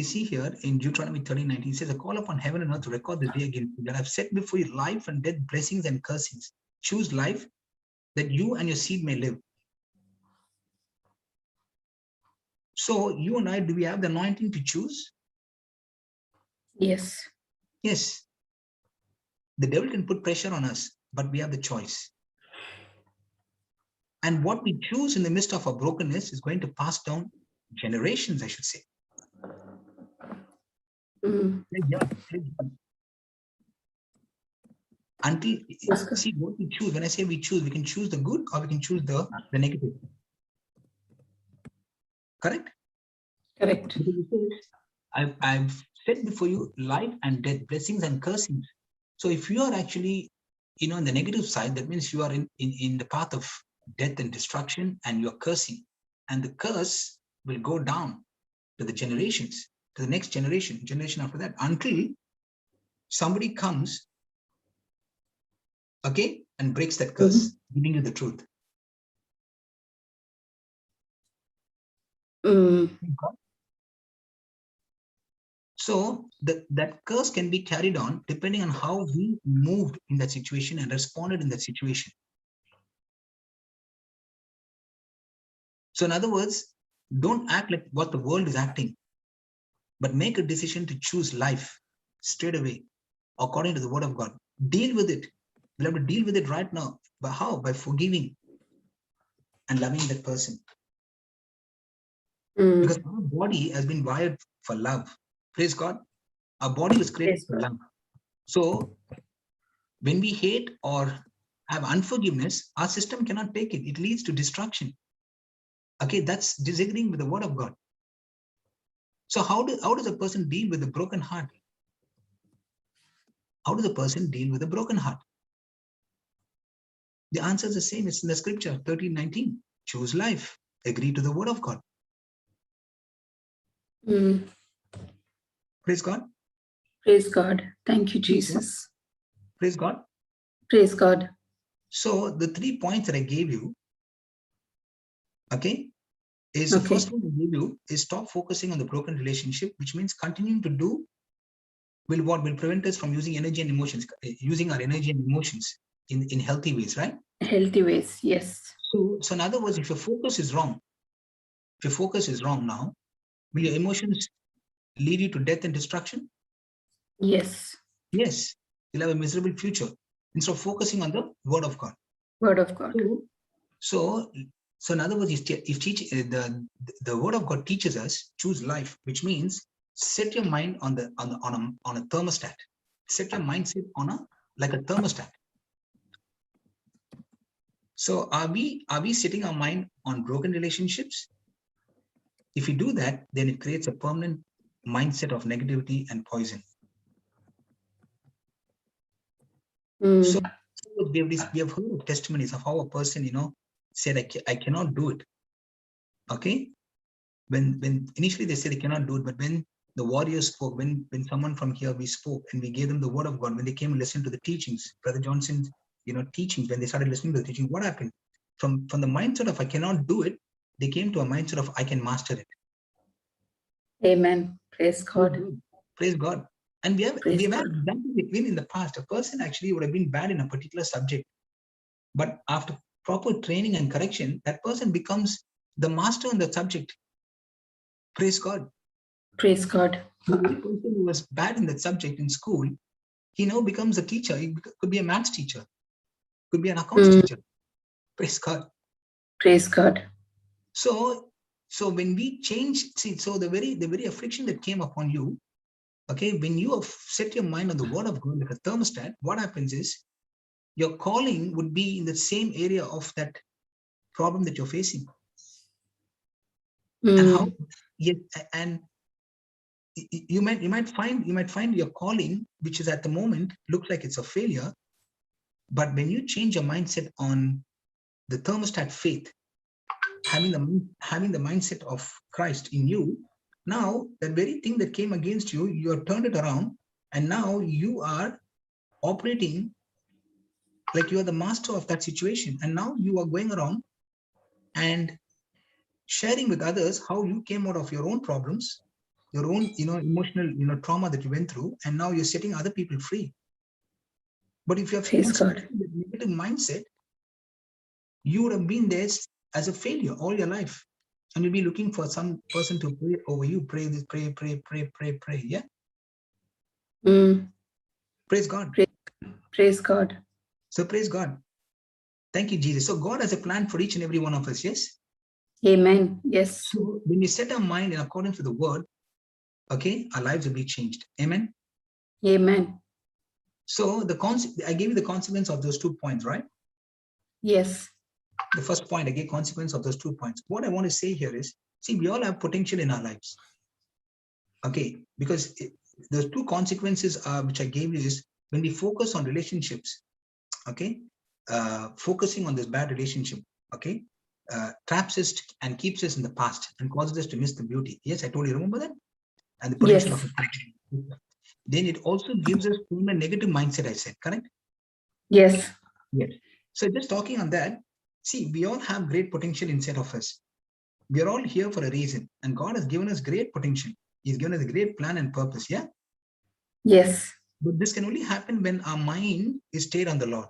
see here in Deuteronomy 30:19, it says, "I call upon heaven and earth to record the day against you, that I've set before you life and death, blessings and cursings. Choose life, that you and your seed may live." So you and I, do we have the anointing to choose? Yes. Yes. The devil can put pressure on us, but we have the choice. And what we choose in the midst of our brokenness is going to pass down generations, I should say. Until, see what we choose. When I say we choose, we can choose the good or we can choose the negative. Correct? Correct. I've set before you life and death, blessings and cursings. So if you are actually, in the negative side, that means you are in the path of death and destruction, and you're cursing. And the curse will go down to the generations, to the next generation after that, until somebody comes, okay, and breaks that curse, giving you the truth. So that curse can be carried on depending on how we moved in that situation and responded in that situation. So in other words, don't act like what the world is acting, but make a decision to choose life straight away, according to the word of God. Deal with it. We'll have to deal with it right now. But how? By forgiving and loving that person. Because our body has been wired for love. Praise God. Our body was created for love. So when we hate or have unforgiveness, our system cannot take it. It leads to destruction. Okay, that's disagreeing with the word of God. So how does a person deal with a broken heart? How does a person deal with a broken heart? The answer is the same. It's in the scripture, 13:19. Choose life. Agree to the word of God. Praise God. Praise God. Thank you, Jesus. Praise God. Praise God. So the 3 points that I gave you, okay, is the first one I gave you is stop focusing on the broken relationship, which means continuing to do will prevent us from using energy and emotions, using our energy and emotions in healthy ways, right? Healthy ways, yes. So in other words, if your focus is wrong now, will your emotions lead you to death and destruction? Yes. Yes, you'll have a miserable future instead of focusing on the word of God. Word of God. So in other words, the word of God teaches us choose life, which means set your mind on a thermostat. Set your mindset on a thermostat. So are we setting our mind on broken relationships? If we do that, then it creates a permanent mindset of negativity and poison. So we have heard of testimonies of how a person, said, I cannot do it. Okay. When initially they said they cannot do it, but when the warriors spoke, when someone from here we spoke and we gave them the word of God, when they came and listened to the teachings, Brother Johnson's, teachings, when they started listening to the teaching, what happened? From the mindset of I cannot do it, they came to a mindset of I can master it. Amen. Praise God. Praise God. And we've had examples in the past. A person actually would have been bad in a particular subject, but after proper training and correction, that person becomes the master in the subject. Praise God. Praise God. The person who was bad in that subject in school, he now becomes a teacher. He could be a maths teacher, could be an accounts teacher. Praise God. Praise God. So when we change, so the very affliction that came upon you, okay, when you have set your mind on the word of God like a thermostat, what happens is your calling would be in the same area of that problem that you're facing. And how? Yes, and you might find your calling, which is at the moment looks like it's a failure, but when you change your mindset on the thermostat faith, having the mindset of Christ in you, now that very thing that came against you, you have turned it around, and now you are operating like you are the master of that situation, and now you are going around and sharing with others how you came out of your own problems, your own emotional trauma that you went through, and now you're setting other people free. But if you have negative mindset, you would have been there as a failure all your life, and you'll be looking for some person to pray over you. Pray this, pray. Yeah. Praise God. Praise God. So praise God. Thank you, Jesus. So God has a plan for each and every one of us, yes? Amen. Yes. So when we set our mind in accordance with the word, okay, our lives will be changed. Amen. Amen. So I gave you the consequence of those 2 points, right? Yes. The first point, I gave consequence of those 2 points. What I want to say here is, see, we all have potential in our lives. Okay, because those 2 consequences which I gave you is when we focus on relationships, okay, focusing on this bad relationship, okay, traps us and keeps us in the past and causes us to miss the beauty. Yes, I told you, remember that? And the potential Yes. of it. Then it also gives us a negative mindset, I said, correct? Yes. Yes. So just talking on that, see, we all have great potential inside of us. We are all here for a reason, and God has given us great potential. He's given us a great plan and purpose, yeah? Yes. But this can only happen when our mind is stayed on the Lord.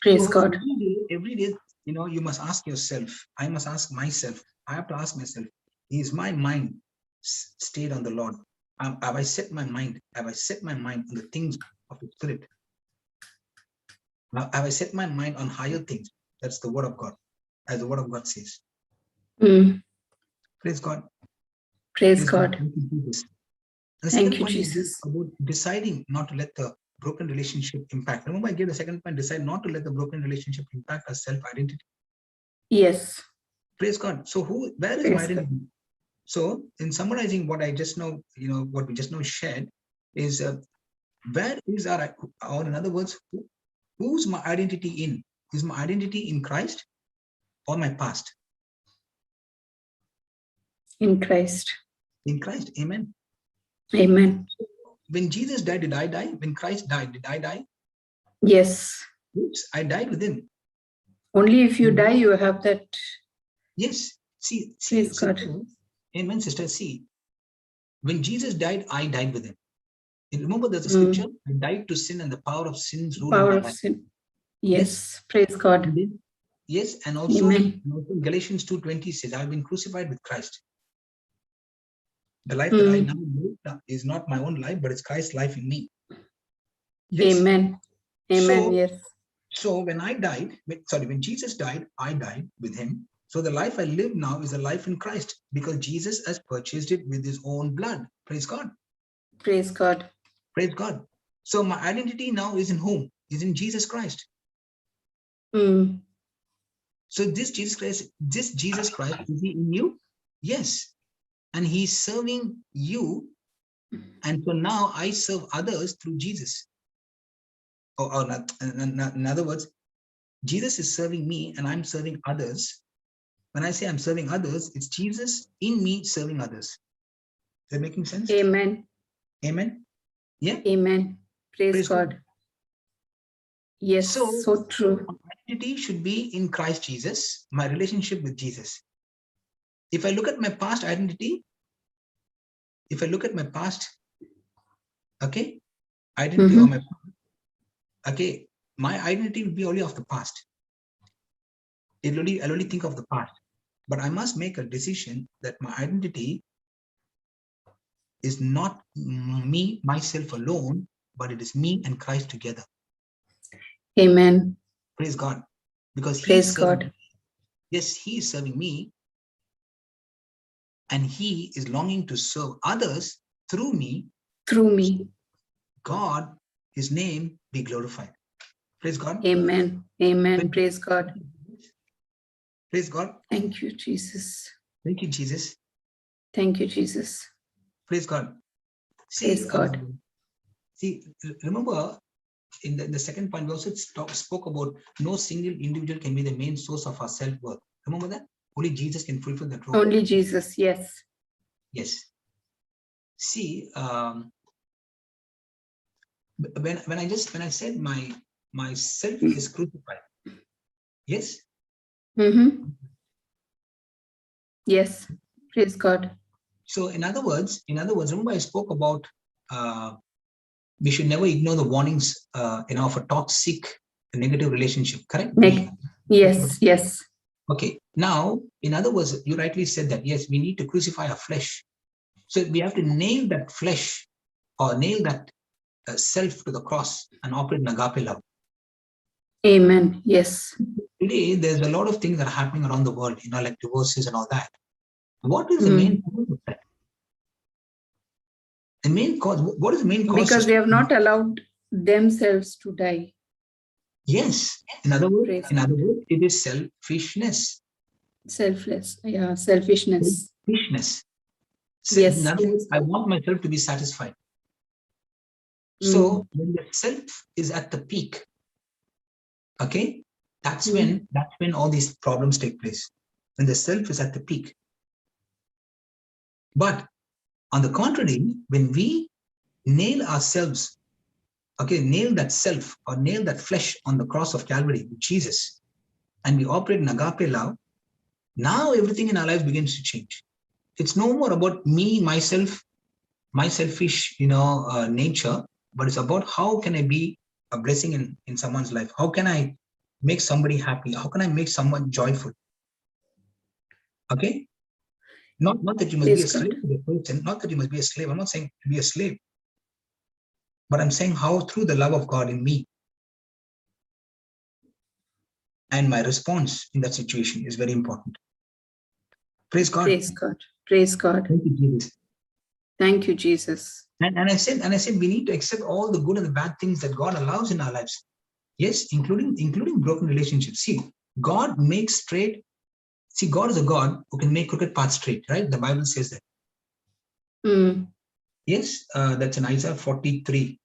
Praise So God. every day, you know, you must ask yourself, I must ask myself, I have to ask myself, is my mind stayed on the Lord? Have I set my mind? Have I set my mind on the things of the Spirit? Now, have I set my mind on higher things? That's the word of God, as the word of God says. Praise God. Praise God. Thank you, Jesus. And the Thank second you, point Jesus. is about deciding not to let the broken relationship impact. Remember, I gave the second point, decide not to let the broken relationship impact our self-identity. Yes. Praise God. So where is my identity? So in summarizing what I just know, you know, what we just now shared is where is our, or in other words, who's my identity in? Is my identity in Christ or my past? In Christ. In Christ. Amen. Amen. When Jesus died, did I die? When Christ died, did I die? Yes. Oops, I died with him. Only if you die, you have that. Yes. See, Praise God. Amen, sister. See, when Jesus died, I died with him. And remember, there's a scripture, I died to sin and the power of sin's rule in my life. Sin. Yes. Praise God. Yes, and also, Amen. Galatians 2:20 says, I've been crucified with Christ. The life that I now live is not my own life, but it's Christ's life in me. Yes. Amen. Amen. Yes. So when when Jesus died, I died with him. So the life I live now is a life in Christ because Jesus has purchased it with his own blood. Praise God. Praise God. Praise God. So my identity now is in whom? Is in Jesus Christ. So this Jesus Christ, is he in you? Yes. And he's serving you. And so now I serve others through Jesus. Or not, in other words, Jesus is serving me and I'm serving others. When I say I'm serving others, it's Jesus in me serving others. Is that making sense? Amen. Amen. Yeah. Amen. Praise God. Yes. So true. My identity should be in Christ Jesus, my relationship with Jesus. If I look at my past identity, okay, identity or my, okay, my identity will be only of the past. I'll only think of the past, but I must make a decision that my identity is not me, myself alone, but it is me and Christ together. Amen. Praise God. Because Praise God. Yes, he is serving me. And he is longing to serve others through me. Through me. God, his name be glorified. Praise God. Amen. Amen. Praise God. Praise God. Thank you, Jesus. Thank you, Jesus. Thank you, Jesus. Praise God. Praise God. Remember, in the second point, we also spoke about no single individual can be the main source of our self-worth. Remember that? Only Jesus can fulfill that role. Only Jesus, yes. Yes. See, when I said my self is crucified. Yes. Yes. Praise God. So in other words, remember I spoke about we should never ignore the warnings of a toxic negative relationship, correct? Yes, yes. Okay. Now, in other words, you rightly said that, yes, we need to crucify our flesh. So we have to nail that flesh or nail that self to the cross and operate in agape love. Amen. Yes. Today, there's a lot of things that are happening around the world, like divorces and all that. What is the main cause of that? The main cause, what is the main cause? Because they have not allowed themselves to die. Yes. In other words, it is selfishness. Selfless. Yeah, selfishness. Selfishness. Yes. In other words, I want myself to be satisfied. So when the self is at the peak, okay, that's when all these problems take place. When the self is at the peak. But on the contrary, when we nail ourselves, okay, nail that self or nail that flesh on the cross of Calvary with Jesus, and we operate in agape love, now everything in our lives begins to change. It's no more about me, myself, my selfish, nature, but it's about how can I be a blessing in someone's life? How can I make somebody happy? How can I make someone joyful? Okay? Not that you must be a slave to the person, not that you must be a slave. I'm not saying to be a slave, but I'm saying how through the love of God in me and my response in that situation is very important. Praise God. Praise God. Praise God. Thank you, Jesus. Thank you, Jesus. And I said we need to accept all the good and the bad things that God allows in our lives. Yes, including broken relationships. See, God makes straight. See, God is a God who can make crooked paths straight, right? The Bible says that. Yes, that's in Isaiah 43,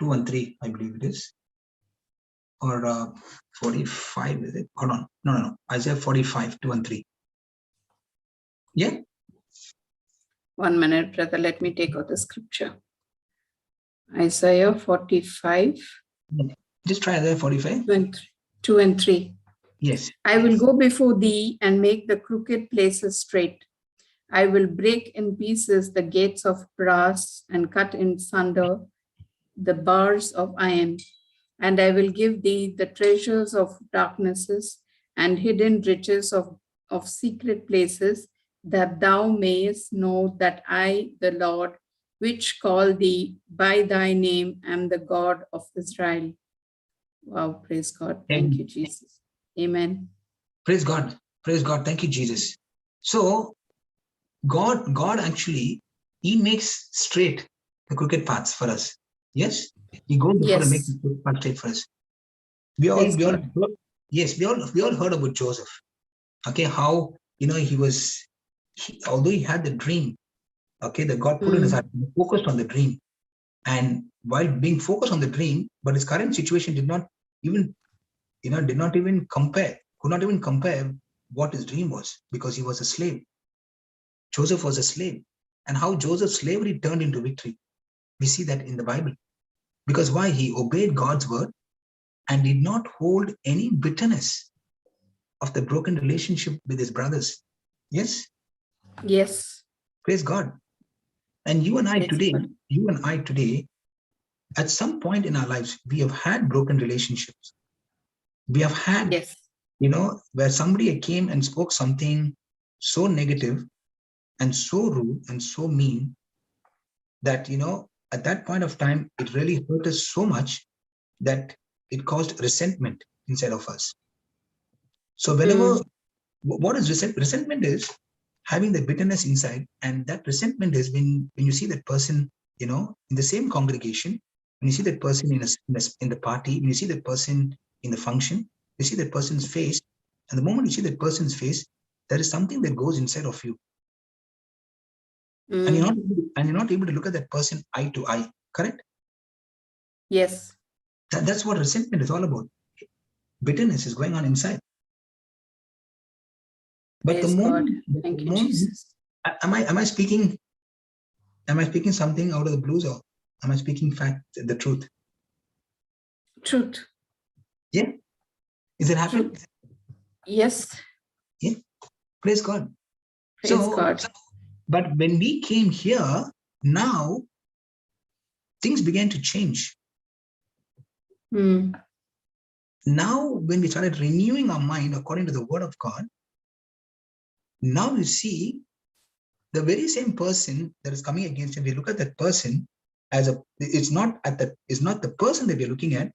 2 and 3, I believe it is. Or 45, is it? Hold on. No. Isaiah 45, 2 and 3. Yeah. 1 minute, brother. Let me take out the scripture. Isaiah 45. Just try Isaiah 45. 2 and 3. Yes. I will go before thee and make the crooked places straight. I will break in pieces the gates of brass and cut in sunder the bars of iron. And I will give thee the treasures of darknesses and hidden riches of secret places, that thou mayest know that I, the Lord, which call thee by thy name, am the God of Israel. Wow, praise God. Thank you, Jesus. Amen. Praise God. Praise God. Thank you, Jesus. So God actually, he makes straight the crooked paths for us. Yes. He goes before and makes the crooked path straight for us. We all heard about Joseph. Okay. How, although he had the dream, okay, that God put in his heart, he focused on the dream. And while being focused on the dream, but his current situation could not even compare what his dream was, because he was a slave. Joseph was a slave. And how Joseph's slavery turned into victory. We see that in the Bible. Because why? He obeyed God's word and did not hold any bitterness of the broken relationship with his brothers. Yes? Yes. Praise God. And you and I today, at some point in our lives, we have had broken relationships. We have had, where somebody came and spoke something so negative and so rude and so mean that, at that point of time, it really hurt us so much that it caused resentment inside of us. So whenever, what is resentment? Resentment is having the bitterness inside, and that resentment is when you see that person, in the same congregation, when you see that person in the party, when you see that person in the function, you see that person's face, and the moment you see that person's face, there is something that goes inside of you. And you're not able to look at that person eye to eye, correct? Yes. That's what resentment is all about. Bitterness is going on inside. But Praise God. Thank you, Jesus. Am I speaking something out of the blues, or am I speaking fact, the truth? Truth. Yeah. Is it happening? Yes. Yeah. Praise God. Praise God. But when we came here, now things began to change. Now, when we started renewing our mind according to the word of God, now you see the very same person that is coming against him. We look at that person as it's not the person that we're looking at,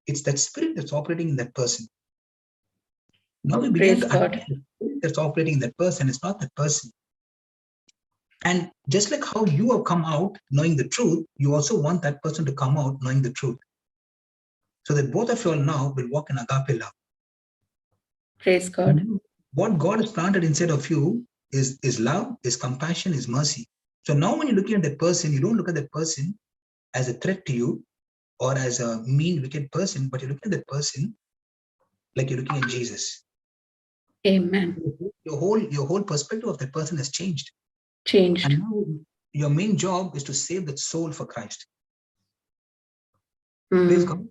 It's that spirit that's operating in that person. Now we begin Praise to God. understand the spirit that's operating in that person. It's not that person. And just like how you have come out knowing the truth, you also want that person to come out knowing the truth. So that both of you all now will walk in agape love. Praise God. What God has planted inside of you is love, is compassion, is mercy. So now when you're looking at that person, you don't look at that person as a threat to you or as a mean, wicked person, but you're looking at that person like you're looking at Jesus. Amen. Your whole perspective of that person has changed. Changed. And now your main job is to save that soul for Christ. Praise God.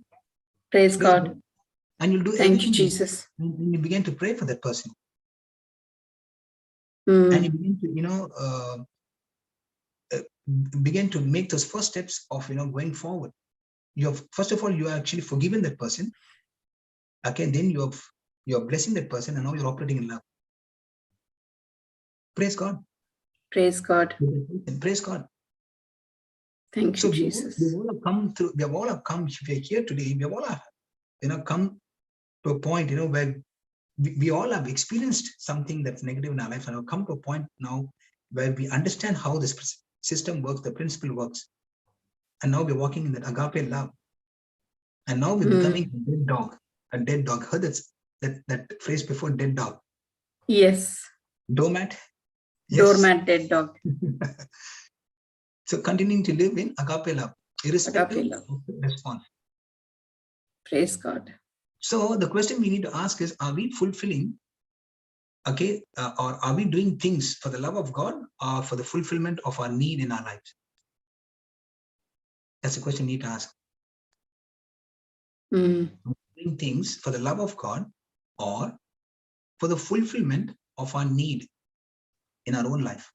Praise God. And you'll do Thank everything. you, Jesus. And you begin to pray for that person. And you begin to, begin to make those first steps of, going forward. First of all, you are actually forgiven that person. Okay, then you're blessing that person, and now you're operating in love. Praise God. Praise God. And praise God. Thank you, Jesus. We all have come through. We have all have come. If you're here today, we have all have, come to a point, where we all have experienced something that's negative in our life, and have come to a point now where we understand how this system works, the principle works, and now we're walking in that agape love, and now we're becoming a dead dog. A dead dog. Heard that phrase before? Dead dog. Yes. Doormat. Yes. Doormat, dead dog. So continuing to live in agape love, irrespective Agape love. of the response. Praise God. So the question we need to ask is, are we fulfilling, or are we doing things for the love of God or for the fulfillment of our need in our lives? That's the question we need to ask. Doing things for the love of God or for the fulfillment of our need in our own life.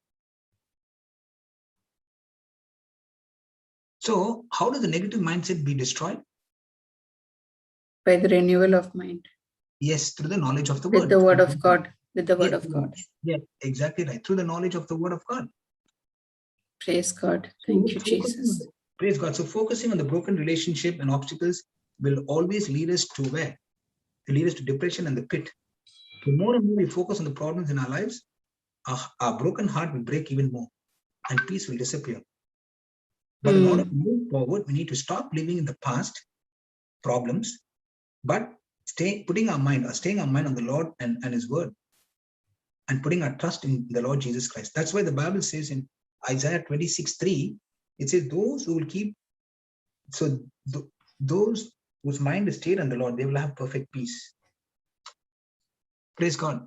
So how does the negative mindset be destroyed? By the renewal of mind. Yes, through the knowledge of the With word. the word of God. With the word of God. Yeah, exactly right. Through the knowledge of the word of God. Praise God. Thank you, Jesus. Praise God. So focusing on the broken relationship and obstacles will always lead us to where? To lead us to depression and the pit. The more and more we focus on the problems in our lives, our broken heart will break even more and peace will disappear. But in order to move forward, we need to stop living in the past problems, but staying our mind on the Lord and His word, and putting our trust in the Lord Jesus Christ. That's why the Bible says in Isaiah 26:3, it says, those who will keep, so those whose mind is stayed on the Lord, they will have perfect peace. Praise God.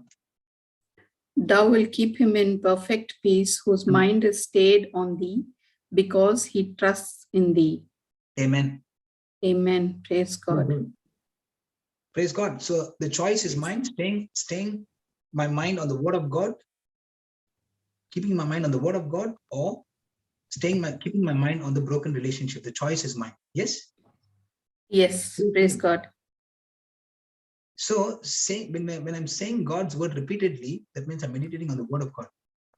Thou will keep him in perfect peace, whose mind is stayed on thee, because he trusts in thee. Amen. Amen. Praise God. Praise God. So the choice is mine, staying my mind on the word of God, keeping my mind on the word of God, or keeping my mind on the broken relationship. The choice is mine. Yes? Yes. Praise God. So when I'm saying God's word repeatedly, that means I'm meditating on the word of God.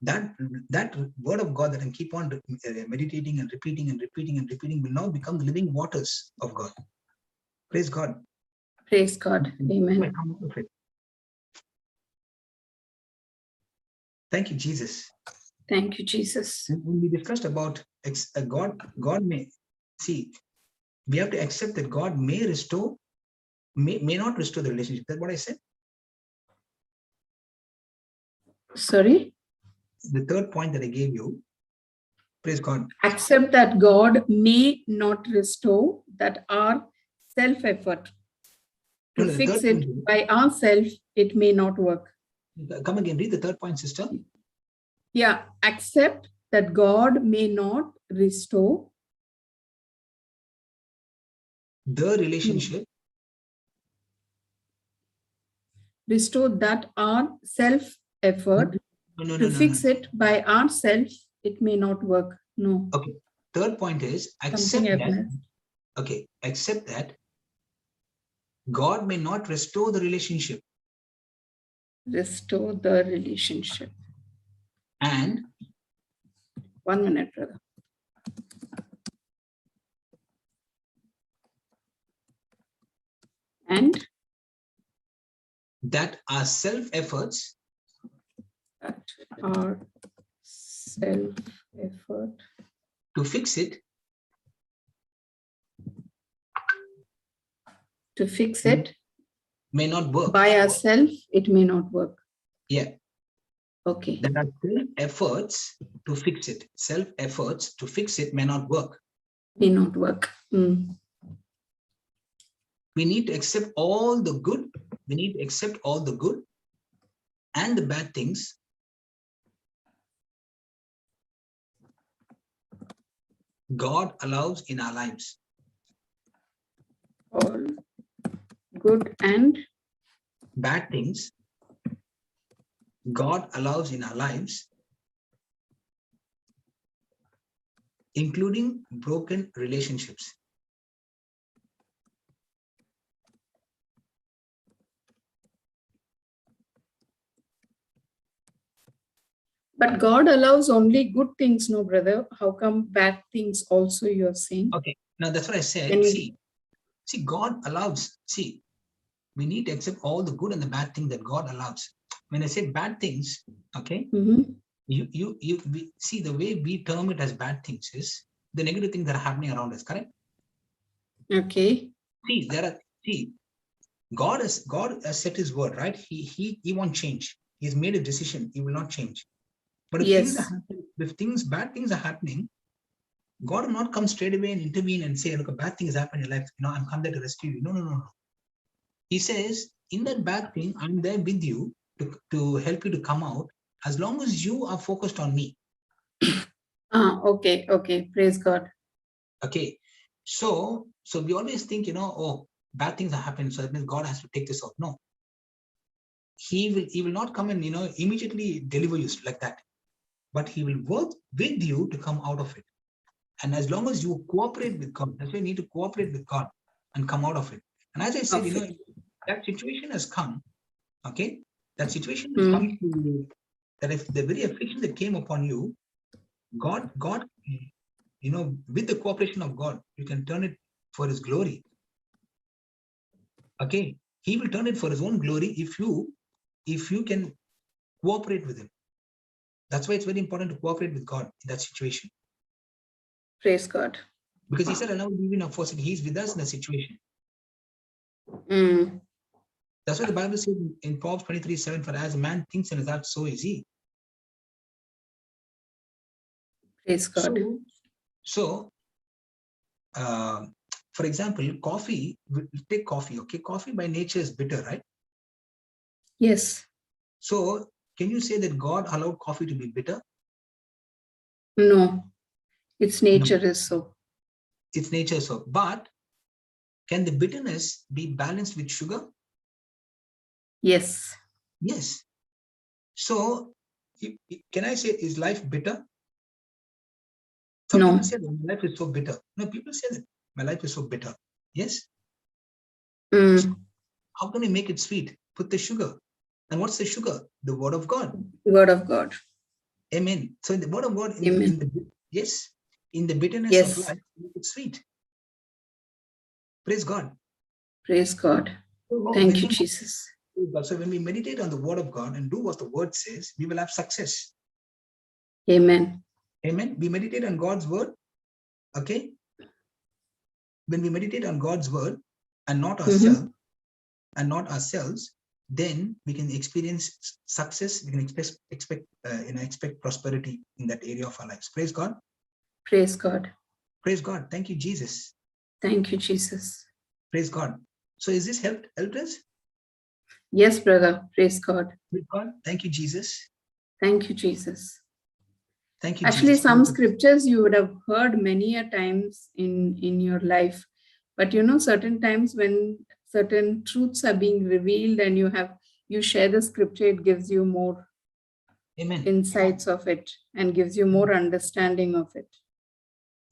That word of God that I keep on meditating and repeating will now become the living waters of God. Praise God. Praise God. Amen. Thank you, Jesus. Thank you, Jesus. When we discussed about God may see, we have to accept that God may restore, may not restore the relationship. That's what I said. Sorry? The third point that I gave you. Praise God. Accept that God may not restore, that our self-effort to fix it by ourselves, it may not work. Come again, read the third point, sister. Yeah, accept that God may not restore the relationship. Restore that our self-effort to fix it by ourselves, it may not work. No. Okay. Third point is accept that. Okay, accept that God may not restore the relationship. Restore the relationship. And 1 minute, brother. And that our self-efforts that our self-effort to fix it may not work. by ourselves, it may not work. Yeah. Okay. That our self-efforts to fix it, self-efforts to fix it may not work. May not work. Mm. We need to accept all the good. We need to accept all the good and the bad things God allows in our lives. All good and bad things God allows in our lives, including broken relationships. but God allows only good things, no, brother? How come bad things also you're saying? Okay, now that's what I said. Can See, God allows, see, we need to accept all the good and the bad things that God allows. When I say bad things, okay, we see the way we term it as bad things is the negative things that are happening around us, correct? Okay. See, God has set his word, right? He won't change. He's made a decision. He will not change. But if things are happening, bad things are happening, God will not come straight away and intervene and say, look, a bad thing is happening in your life. I'm come there to rescue you. No. He says, in that bad thing, I'm there with you to help you to come out, as long as you are focused on me. Okay. Praise God. Okay. So we always think, oh, bad things are happening, so that means God has to take this off. No. He will not come and, immediately deliver you like that. But he will work with you to come out of it. And as long as you cooperate with God, that's why you need to cooperate with God and come out of it. And as I said, that situation has come, okay? That situation has come to, that if the very affliction that came upon you, God, with the cooperation of God, you can turn it for his glory. Okay? He will turn it for his own glory if you can cooperate with him. That's why it's very important to cooperate with God in that situation. Praise God. Because he said, I never leave you nor forsake you. He's with us in the situation. That's why the Bible says in Proverbs 23:7, for as a man thinks in his heart, so is he. Praise God. So for example, coffee, take coffee, okay? Coffee by nature is bitter, right? Yes. So can you say that God allowed coffee to be bitter? No. Its nature is so. Its nature so. But can the bitterness be balanced with sugar? Yes. Yes. So can I say, is life bitter? Some people say that my life is so bitter. No, people say that my life is so bitter. Yes. So how can we make it sweet? Put the sugar. And what's the sugar? The word of God. The word of God. Amen. So in the word of God, in the bitterness of life, make it sweet. Praise God. Praise God. Thank you, Jesus. So when we meditate on the word of God and do what the word says, we will have success. Amen. Amen. We meditate on God's word. Okay. When we meditate on God's word and not ourselves, then we can experience success. We can expect prosperity in that area of our lives. Praise God. Praise God. Praise God. Thank you, Jesus. Thank you, Jesus. Praise God. So is this helped us? Yes, brother. Praise God. Praise God. Thank you, Jesus. Thank you, Jesus. Thank you, Actually, Jesus. some scriptures you would have heard many a times in your life. But certain times when certain truths are being revealed and you share the scripture, it gives you more insights of it and gives you more understanding of it.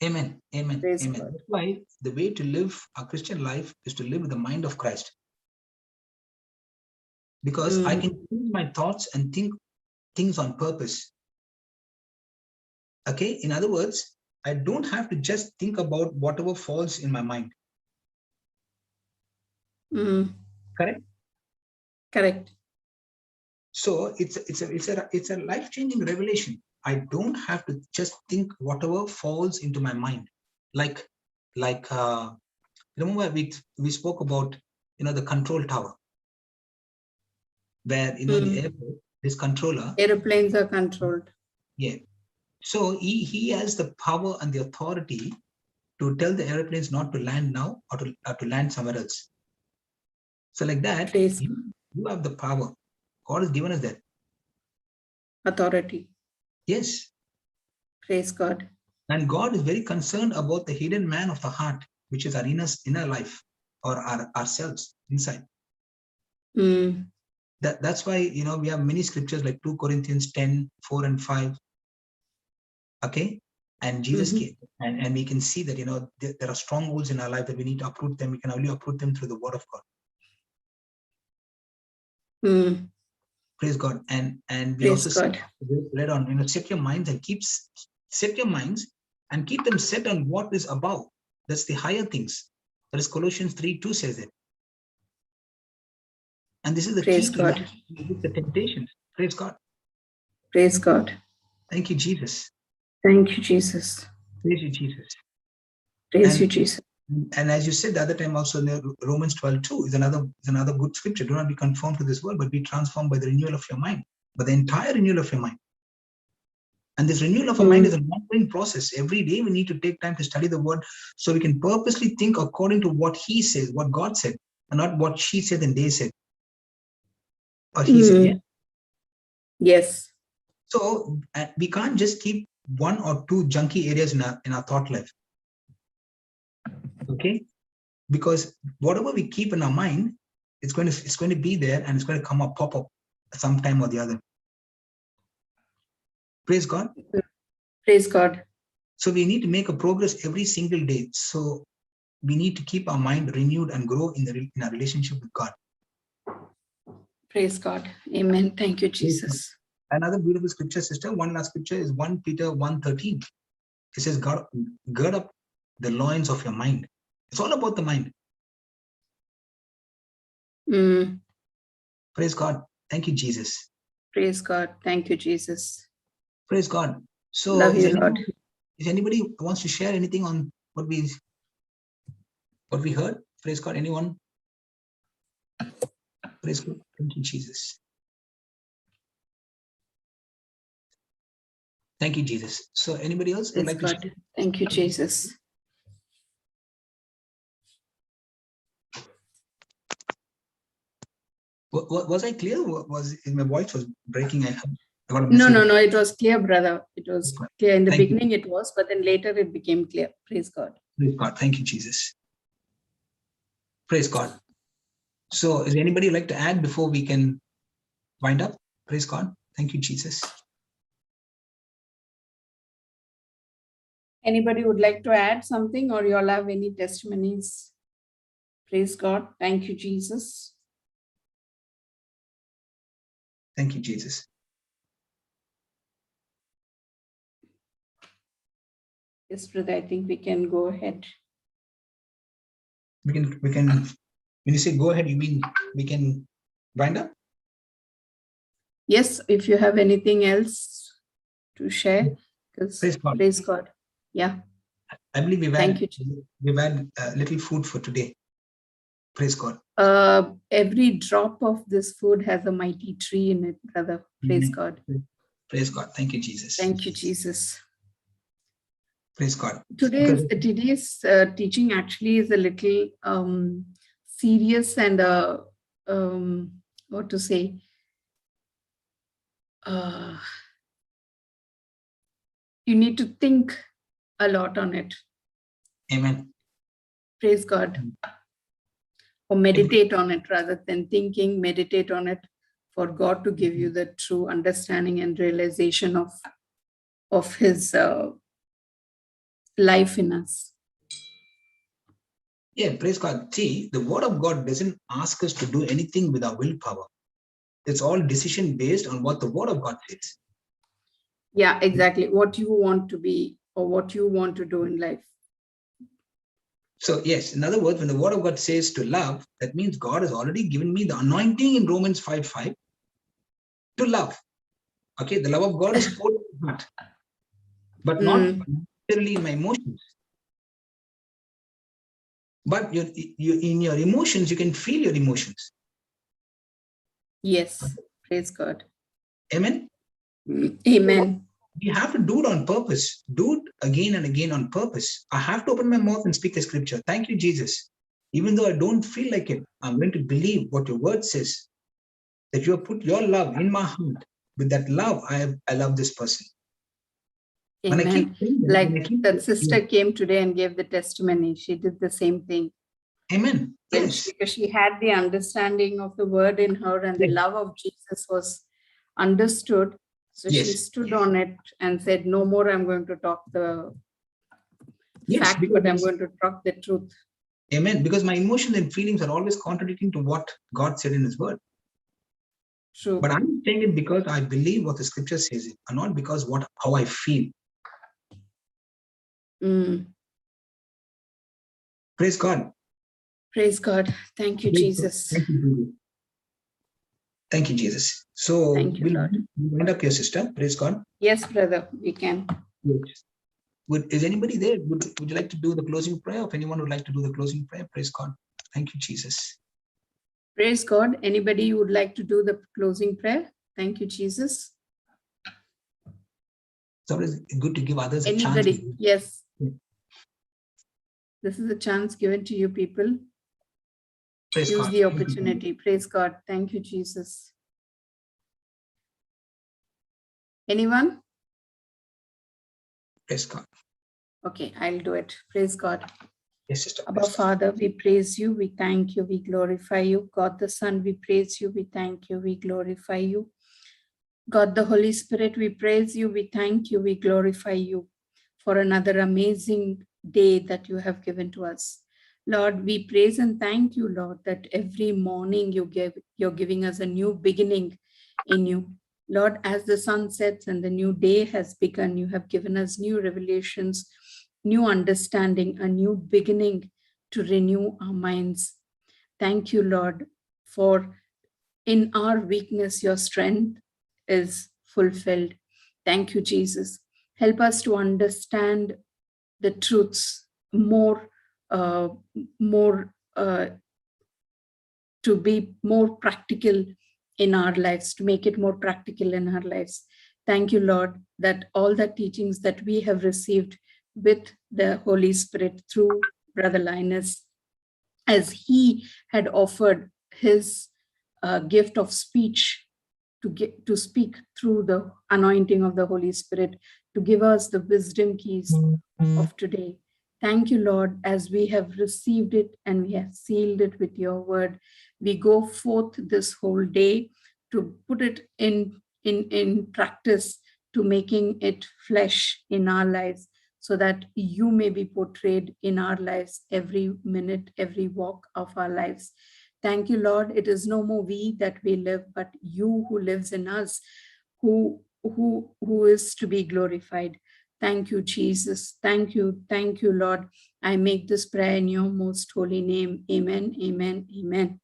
Amen. Amen. Praise Amen. God. That's why the way to live a Christian life is to live with the mind of Christ. Because I can choose my thoughts and think things on purpose. Okay. In other words, I don't have to just think about whatever falls in my mind. Correct? Correct. So it's a life-changing revelation. I don't have to just think whatever falls into my mind. Like remember we spoke about the control tower, where in the airport, this controller, Airplanes are controlled. yeah. So he has the power and the authority to tell the airplanes not to land now or to land somewhere else. So like that, Praise you have the power. God has given us that. authority. Yes. Praise God. And God is very concerned about the hidden man of the heart, which is our inner life or ourselves inside. That's why, we have many scriptures like 2 Corinthians 10, 4 and 5. Okay. And Jesus came and we can see that, there are strongholds in our life that we need to uproot them. We can only uproot them through the word of God. Praise God. And we Praise also God. read on, set your minds and keep them set on what is above. That's the higher things. That is Colossians 3:2 says it. And this is the Praise key to God. life, the temptations. Praise God. Praise God. Thank you, Jesus. Thank you, Jesus. Praise you, Jesus. Praise you, Jesus. And as you said the other time also, Romans 12:2 is another good scripture. Do not be conformed to this world, but be transformed by the renewal of your mind. But the entire renewal of your mind. And this renewal of our mind is an ongoing process. Every day we need to take time to study the word so we can purposely think according to what he says, what God said, and not what she said and they said. Or he said, yeah? Yes. So we can't just keep one or two junky areas in our thought life. Okay? Because whatever we keep in our mind, it's going to be there and it's going to pop up sometime or the other. Praise God. Praise God. So we need to make a progress every single day. So we need to keep our mind renewed and grow in our relationship with God. Praise God. Amen. Thank you, Jesus. Another beautiful scripture, sister. One last scripture is 1 Peter 1:13. It says, God, gird up the loins of your mind. It's all about the mind. Praise God. Thank you, Jesus. Praise God. Thank you, Jesus. Praise God. So love you, Lord. If anybody wants to share anything on what we heard, praise God. Anyone? Praise God. Thank you, Jesus. Thank you, Jesus. So anybody else would like to share? Thank you, Jesus. Was I clear? My voice was breaking? I got a No, message. it was clear, brother. It was clear. In the beginning it was, but then later it became clear. Praise God. Praise God. Thank you, Jesus. Praise God. So is anybody like to add before we can wind up? Praise God. Thank you, Jesus. Anybody would like to add something, or you all have any testimonies? Praise God. Thank you, Jesus. Thank you, Jesus. Yes, brother, I think we can go ahead. We can, when you say go ahead, you mean we can wind up? Yes, if you have anything else to share. Praise God. Praise God. Yeah. I believe we've Thank you. had little food for today. Praise God. Every drop of this food has a mighty tree in it, brother. Praise God. Praise God. Thank you, Jesus. Thank you, Jesus. Praise God. Today's teaching actually is a little serious and what to say? You need to think a lot on it. Amen. Praise God. Or meditate on it rather than thinking, meditate on it for God to give you the true understanding and realization of his life in us. Yeah, praise God. See, the word of God doesn't ask us to do anything with our willpower. It's all decision based on what the word of God says. Yeah, exactly. What you want to be or what you want to do in life. So yes, in other words, when the word of God says to love, that means God has already given me the anointing in Romans 5:5 to love. Okay, the love of God is poured in my heart, but not necessarily in my emotions. But in your emotions, you can feel your emotions. Yes, praise God. Amen. Amen. You have to do it on purpose. Do it again and again on purpose. I have to open my mouth and speak the scripture. Thank you, Jesus. Even though I don't feel like it, I'm going to believe what your word says, that you have put your love in my heart. With that love, I love this person. When I keep Amen. Like that sister came today and gave the testimony. She did the same thing. Amen. Yes. Because she had the understanding of the word in her, and the love of Jesus was understood. So she stood on it and said, no more I'm going to talk the fact, but I'm going to talk the truth. Amen. Because my emotions and feelings are always contradicting to what God said in his word. True. But I'm saying it because I believe what the scripture says, and not because how I feel. Praise God. Praise God. Thank you, Jesus. Thank you, Jesus. Thank you, Jesus. So thank you, Lord. Wind up your sister. Praise God. Yes, brother, we can. Yes. Is anybody there? Would you like to do the closing prayer? If anyone would like to do the closing prayer, praise God. Thank you, Jesus. Praise God. Anybody would like to do the closing prayer? Thank you, Jesus. So it's good to give others a chance. Anybody? Yes. This is a chance given to you people. Praise Use God. the opportunity. Praise God. Thank you, Jesus. Anyone? Praise God. Okay, I'll do it. Praise God. Yes, sister. Abba Father, we praise you, we thank you, we glorify you. God the Son, we praise you, we thank you, we glorify you. God the Holy Spirit, we praise you, we thank you, we glorify you for another amazing day that you have given to us. Lord, we praise and thank you, Lord, that every morning you're giving us a new beginning in you. Lord, as the sun sets and the new day has begun, you have given us new revelations, new understanding, a new beginning to renew our minds. Thank you, Lord, for in our weakness, your strength is fulfilled. Thank you, Jesus. Help us to understand the truths more, to be more practical in our lives, to make it more practical in our lives. Thank you, Lord, that all the teachings that we have received with the Holy Spirit through Brother Linus, as he had offered his gift of speech to speak through the anointing of the Holy Spirit, to give us the wisdom keys of today. Thank you, Lord, as we have received it and we have sealed it with your word. We go forth this whole day to put it in practice, to making it flesh in our lives, so that you may be portrayed in our lives every minute, every walk of our lives. Thank you, Lord. It is no more we that we live, but you who lives in us, who is to be glorified. Thank you, Jesus. Thank you, Lord. I make this prayer in your most holy name. Amen, amen, amen.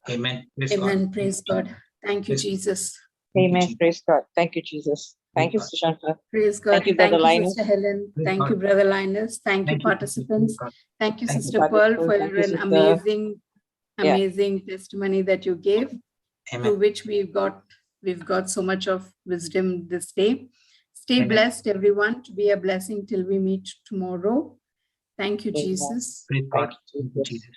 Amen. Praise amen. God. Praise God. Thank you, Jesus. Amen. Praise God. Thank you, Jesus. Thank you, Sushanta. Praise God. Thank you, Brother Linus. Sister Helen. Praise Thank God. you, Brother Linus. Thank you, participants. Thank you, Thank Sister you. Pearl, for Thank you, an Sister. amazing testimony that you gave, Amen. through which we've got so much of wisdom this day. Stay Amen. blessed, everyone, to be a blessing till we meet tomorrow. Thank you, Amen. Jesus. Praise God. Thank you, Jesus.